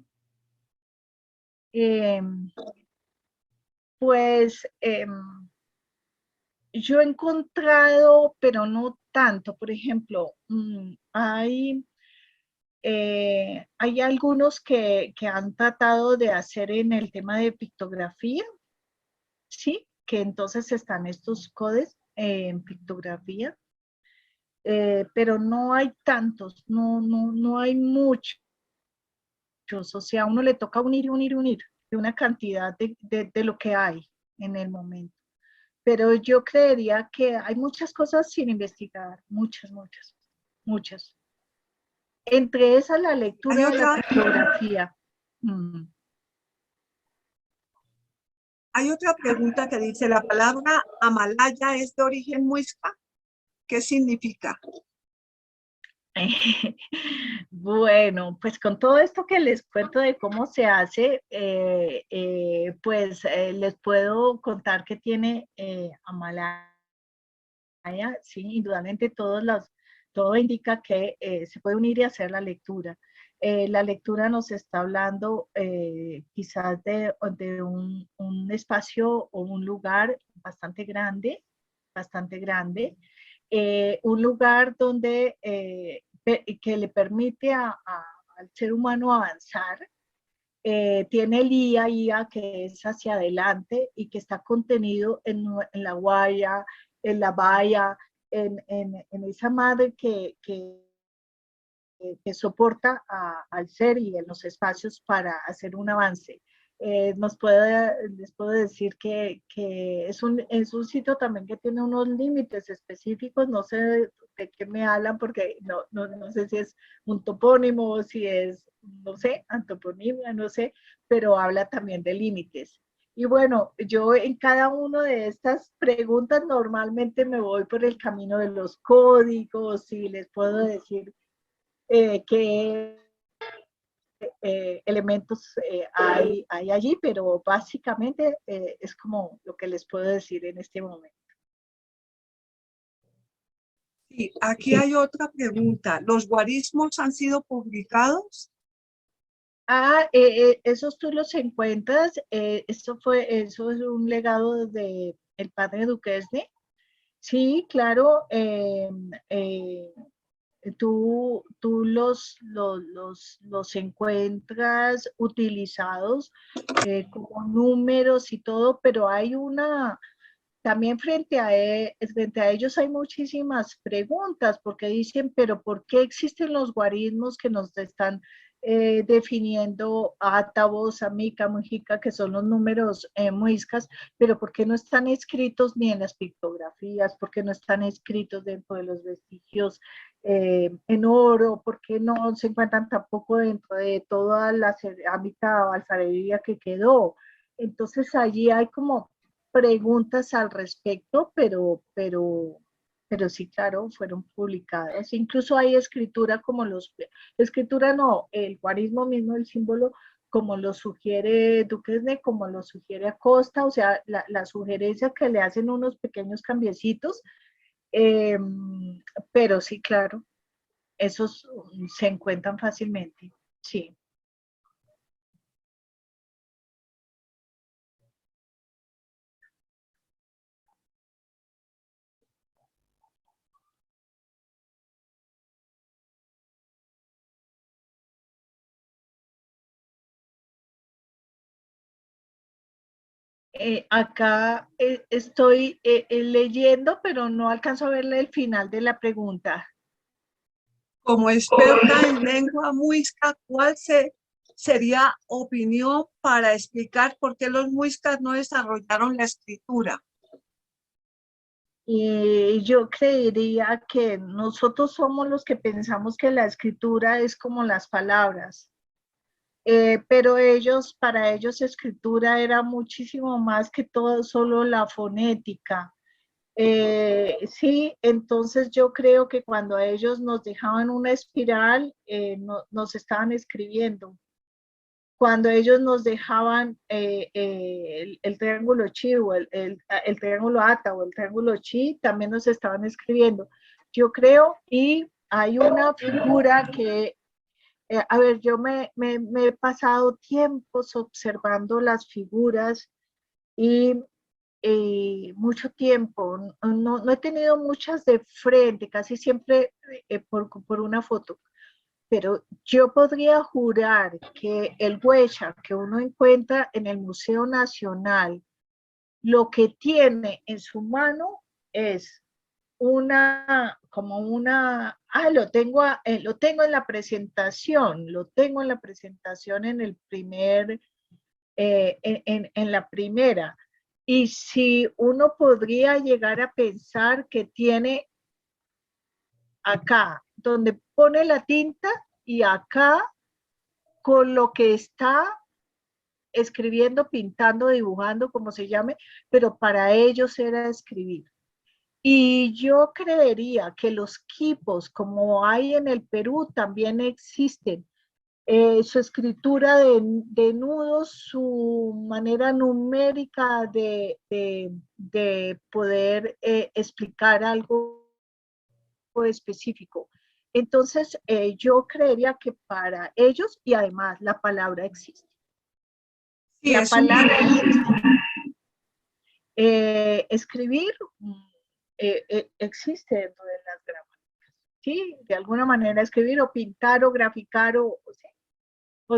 Pues yo he encontrado, pero no tanto. Por ejemplo, hay algunos que han tratado de hacer en el tema de pictografía, ¿sí? Que entonces están estos codes en pictografía, pero no hay tantos, no hay muchos. O sea, a uno le toca unir de una cantidad de lo que hay en el momento. Pero yo creería que hay muchas cosas sin investigar, muchas. Entre esas, la Hay lectura de la otra, pictografía. hay otra pregunta que dice, ¿la palabra Amalaya es de origen muisca? ¿Qué significa? Bueno, pues con todo esto que les cuento de cómo se hace, pues les puedo contar que tiene Amalaya, sí, indudablemente todo indica que se puede unir y hacer la lectura. La lectura nos está hablando quizás de un espacio o un lugar bastante grande, un lugar donde que le permite al ser humano avanzar. Tiene el IA que es hacia adelante y que está contenido en la guaya, en la valla, en esa madre que soporta al ser y en los espacios para hacer un avance. Les puedo decir que es un sitio también que tiene unos límites específicos, no sé de qué me hablan porque no sé si es un topónimo o si es, no sé, antoponimia, no sé, pero habla también de límites. Y bueno, yo en cada una de estas preguntas normalmente me voy por el camino de los códigos y les puedo decir qué elementos hay allí, pero básicamente es como lo que les puedo decir en este momento. Sí, aquí hay otra pregunta. ¿Los guarismos han sido publicados? Esos tú los encuentras, eso es un legado de el padre Duquesne. Sí, claro, tú los encuentras utilizados como números y todo, pero hay también frente a ellos hay muchísimas preguntas, porque dicen, pero ¿por qué existen los guarismos que nos están definiendo Ata, Bosa, Mica, Mujica, que son los números muiscas, pero ¿por qué no están escritos ni en las pictografías? ¿Por qué no están escritos dentro de los vestigios en oro? ¿Por qué no se encuentran tampoco dentro de toda la cerámica o alfarería que quedó? Entonces allí hay como preguntas al respecto, pero sí, claro, fueron publicadas. Incluso hay escritura escritura no, el guarismo mismo, el símbolo, como lo sugiere Duquesne, como lo sugiere Acosta, o sea, la sugerencia que le hacen unos pequeños cambiecitos, eh, pero sí, claro, esos se encuentran fácilmente, sí. Acá estoy leyendo, pero no alcanzo a verle el final de la pregunta. Como experta en lengua muisca, ¿cuál sería opinión para explicar por qué los muiscas no desarrollaron la escritura? Y yo creería que nosotros somos los que pensamos que la escritura es como las palabras. Pero para ellos escritura era muchísimo más que todo solo la fonética. Sí, entonces yo creo que cuando a ellos nos dejaban una espiral, nos estaban escribiendo. Cuando ellos nos dejaban el triángulo chi o el triángulo ata o el triángulo chi, también nos estaban escribiendo. Yo creo, y hay una figura que a ver, yo me he pasado tiempos observando las figuras y mucho tiempo. No he tenido muchas de frente, casi siempre por una foto. Pero yo podría jurar que el huecha que uno encuentra en el Museo Nacional, lo que tiene en su mano es lo tengo en la presentación, en el en la primera. Y si uno podría llegar a pensar que tiene acá, donde pone la tinta y acá con lo que está escribiendo, pintando, dibujando, como se llame, pero para ellos era escribir. Y yo creería que los quipos, como hay en el Perú, también existen. Su escritura de nudos, su manera numérica de poder explicar algo específico. Entonces, yo creería que para ellos, y además la palabra existe. Sí, La palabra existe. Escribir existe dentro de las gramáticas. ¿sí? De alguna manera escribir o pintar o graficar o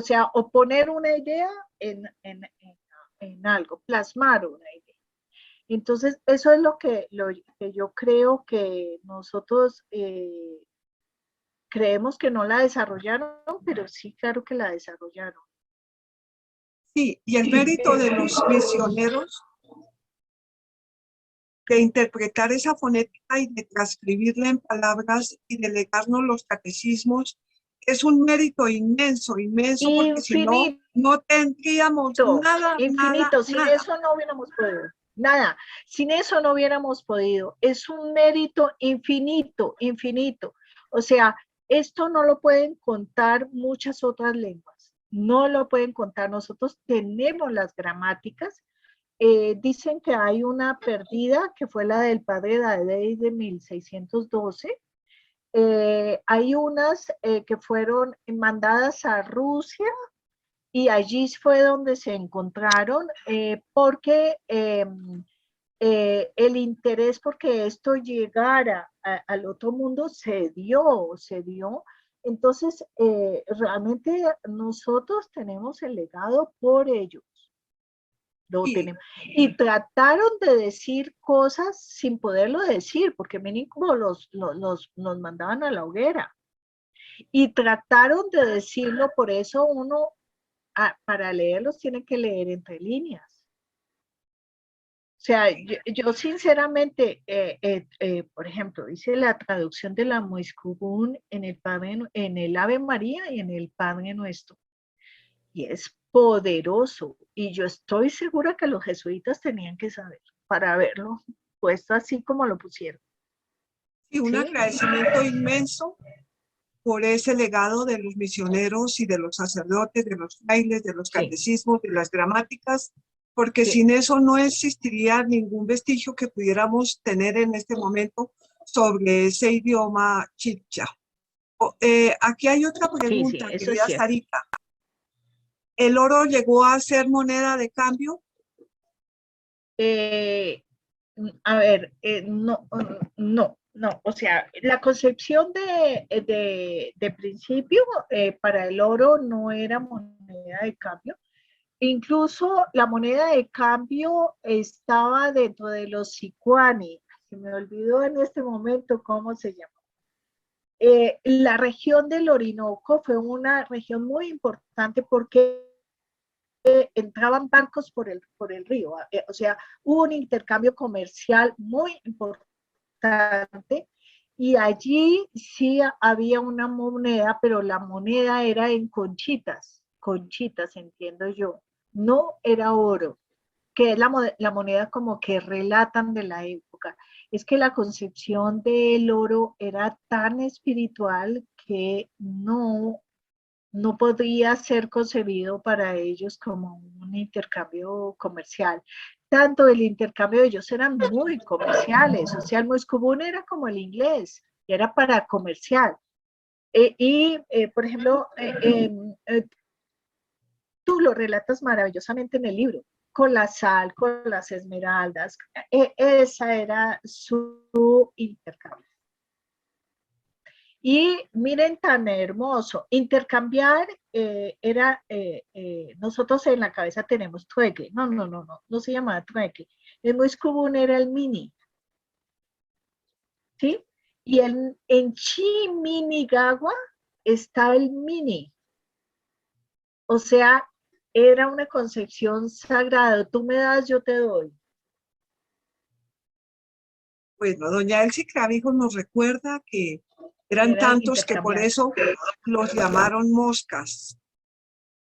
sea, o poner una idea en algo, plasmar una idea. Entonces, eso es lo que yo creo que nosotros creemos que no la desarrollaron, pero sí, claro que la desarrollaron. Sí, y el mérito de los misioneros de interpretar esa fonética y de transcribirla en palabras y de legarnos los catecismos es un mérito inmenso, inmenso, porque si no, no tendríamos nada, infinito. Sin nada. eso no hubiéramos podido. Nada. Sin eso no hubiéramos podido. Es un mérito infinito, infinito. O sea, esto no lo pueden contar muchas otras lenguas. No lo pueden contar. Nosotros tenemos las gramáticas. Dicen que hay una perdida, que fue la del padre Dadei de 1612. Hay unas que fueron mandadas a Rusia y allí fue donde se encontraron porque el interés porque esto llegara al otro mundo se dio. Entonces, realmente nosotros tenemos el legado por ellos. Lo tenemos. Y trataron de decir cosas sin poderlo decir, porque mínimo nos mandaban a la hoguera. Y trataron de decirlo, por eso uno, para leerlos, tiene que leer entre líneas. O sea, yo sinceramente, por ejemplo, hice la traducción de la Muiscugún en el Ave María y en el Padre Nuestro. Y es poderoso. Y yo estoy segura que los jesuitas tenían que saber para haberlo puesto así como lo pusieron. Y un agradecimiento inmenso por ese legado de los misioneros y de los sacerdotes, de los frailes, de los catecismos, de las gramáticas, porque sin eso no existiría ningún vestigio que pudiéramos tener en este momento sobre ese idioma chibcha. Aquí hay otra pregunta, querida Sarita. ¿El oro llegó a ser moneda de cambio? A ver, no. O sea, la concepción de principio para el oro no era moneda de cambio. Incluso la moneda de cambio estaba dentro de los sicuani. Se me olvidó en este momento cómo se llama. La región del Orinoco fue una región muy importante porque entraban barcos por el río. O sea, hubo un intercambio comercial muy importante y allí sí había una moneda, pero la moneda era en conchitas, entiendo yo. No era oro, que es la moneda como que relatan de la época. Es que la concepción del oro era tan espiritual que no podría ser concebido para ellos como un intercambio comercial. Tanto el intercambio de ellos eran muy comerciales, o sea, el Muiscubún era como el inglés, era para comercial. Por ejemplo, tú lo relatas maravillosamente en el libro, con la sal, con las esmeraldas, esa era su intercambio. Y miren tan hermoso, intercambiar nosotros en la cabeza tenemos trueque, no se llamaba trueque, el Muiscubún era el mini, ¿sí? Y en Chiminigagua está el mini, o sea, era una concepción sagrada, tú me das, yo te doy. Bueno, doña Elsie Clavijos nos recuerda que eran tantos que por eso los llamaron moscas.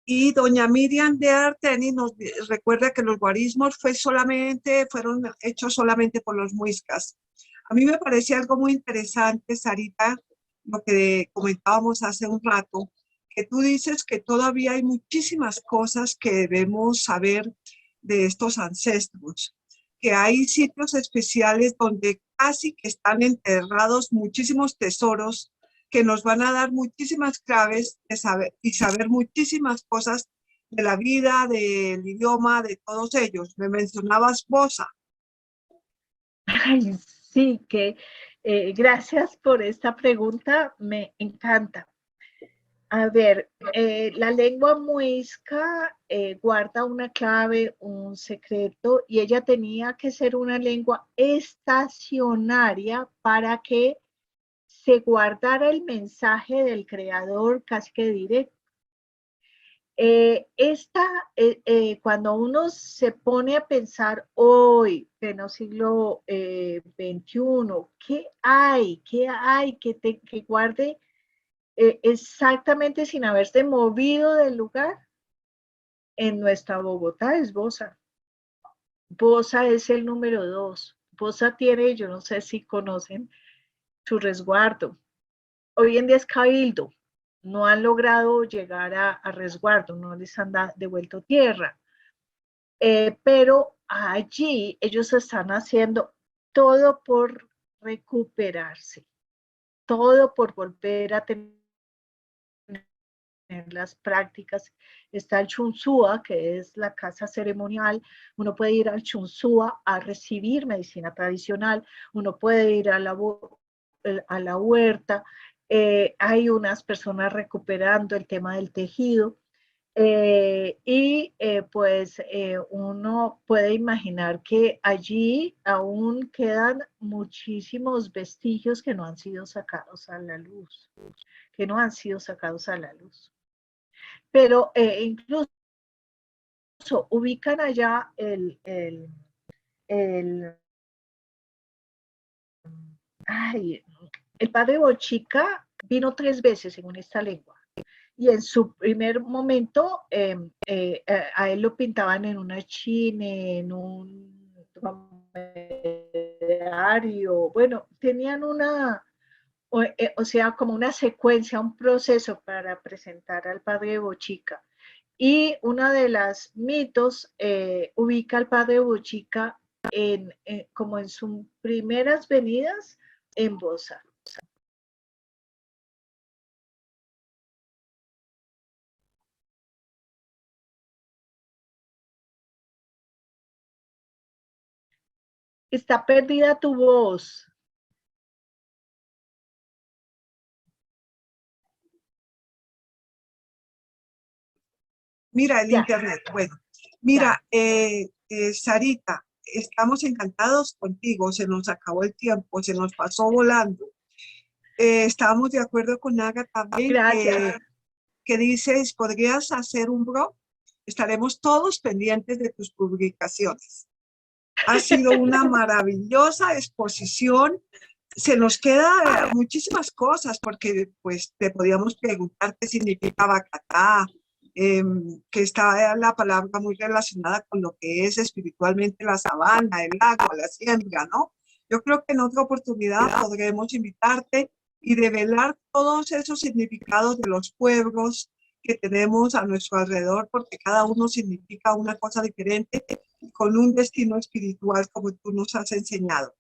Y doña Miriam de Arteni nos recuerda que los guarismos fueron hechos solamente por los muiscas. A mí me parece algo muy interesante, Sarita, lo que comentábamos hace un rato, que tú dices que todavía hay muchísimas cosas que debemos saber de estos ancestros, que hay sitios especiales donde casi que están enterrados muchísimos tesoros que nos van a dar muchísimas claves de saber muchísimas cosas de la vida, del idioma, de todos ellos. Me mencionabas Bosa. Ay, sí, que Gracias por esta pregunta, me encanta. A ver, la lengua muisca guarda una clave, un secreto, y ella tenía que ser una lengua estacionaria para que se guardara el mensaje del creador casi que directo. Cuando uno se pone a pensar hoy, en el siglo XXI, ¿qué hay? ¿Qué hay que guarde exactamente sin haberse movido del lugar? En nuestra Bogotá es Bosa. Bosa es el número 2. Bosa tiene, yo no sé si conocen, su resguardo. Hoy en día es Cabildo. No han logrado llegar a resguardo, no les han devuelto tierra. Pero allí ellos están haciendo todo por recuperarse, todo por volver a tener las prácticas. Está el Chunsúa, que es la casa ceremonial. Uno puede ir al Chunsúa a recibir medicina tradicional, uno puede ir a la huerta. Hay unas personas recuperando el tema del tejido. Uno puede imaginar que allí aún quedan muchísimos vestigios que no han sido sacados a la luz, Pero incluso ubican allá el padre Bochica vino 3 veces según esta lengua. Y en su primer momento, a él lo pintaban en una chine, en un dromedario. Bueno, tenían o sea, como una secuencia, un proceso para presentar al padre Bochica. Y uno de los mitos ubica al padre Bochica como en sus primeras venidas en Bosa. Está perdida tu voz. Mira, el Ya. internet. Bueno, mira, Sarita, estamos encantados contigo. Se nos acabó el tiempo, se nos pasó volando. Estamos de acuerdo con Naga también, que dices, ¿podrías hacer un blog? Estaremos todos pendientes de tus publicaciones. Ha sido una maravillosa exposición. Se nos queda muchísimas cosas porque pues te podíamos preguntar qué significa Bacatá, que está la palabra muy relacionada con lo que es espiritualmente la sabana, el agua, la siembra, ¿no? Yo creo que en otra oportunidad podremos invitarte y develar todos esos significados de los pueblos que tenemos a nuestro alrededor, porque cada uno significa una cosa diferente con un destino espiritual como tú nos has enseñado.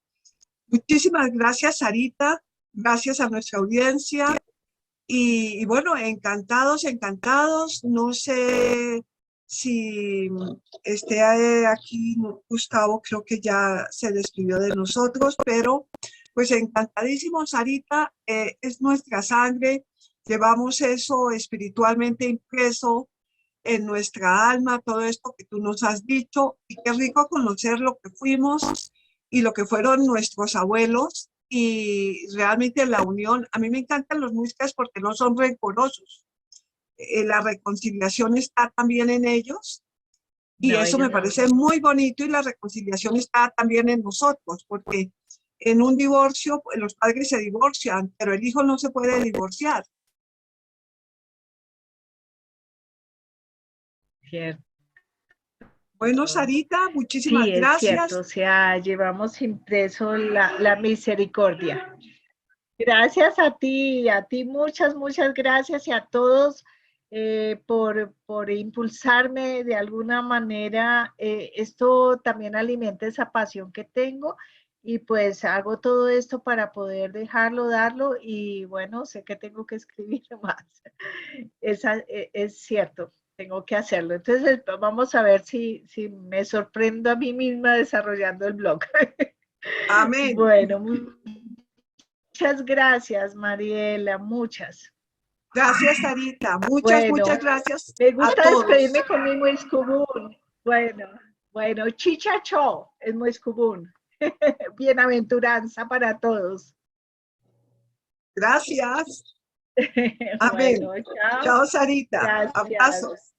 Muchísimas gracias, Sarita. Gracias a nuestra audiencia. Y bueno, encantados, encantados. No sé si esté aquí Gustavo, creo que ya se despidió de nosotros, pero pues encantadísimo, Sarita. Es nuestra sangre. Llevamos eso espiritualmente impreso en nuestra alma, todo esto que tú nos has dicho, y qué rico conocer lo que fuimos y lo que fueron nuestros abuelos, y realmente la unión. A mí me encantan los muiscas porque no son rencorosos. La reconciliación está también en ellos, y No, eso me parece muy bonito, y la reconciliación está también en nosotros, porque en un divorcio, pues, los padres se divorcian, pero el hijo no se puede divorciar. Cierto. Bueno, Sarita, muchísimas Sí, es gracias. cierto, o sea, llevamos impreso la misericordia. Gracias a ti muchas, muchas gracias, y a todos por impulsarme de alguna manera. Esto también alimenta esa pasión que tengo, y pues hago todo esto para poder dejarlo, darlo, y bueno, sé que tengo que escribir más. Es cierto, tengo que hacerlo. Entonces vamos a ver si me sorprendo a mí misma desarrollando el blog. Amén. Bueno, Muchas gracias, Mariela, muchas. Gracias, Sarita. Bueno, Muchas gracias Me a gusta todos. despedirme con mi Muiscubún. Bueno, chichacho es Muiscubún. Bienaventuranza para todos. Gracias. Amén. Bueno, chao. Chao, Sarita. Gracias. Abrazos.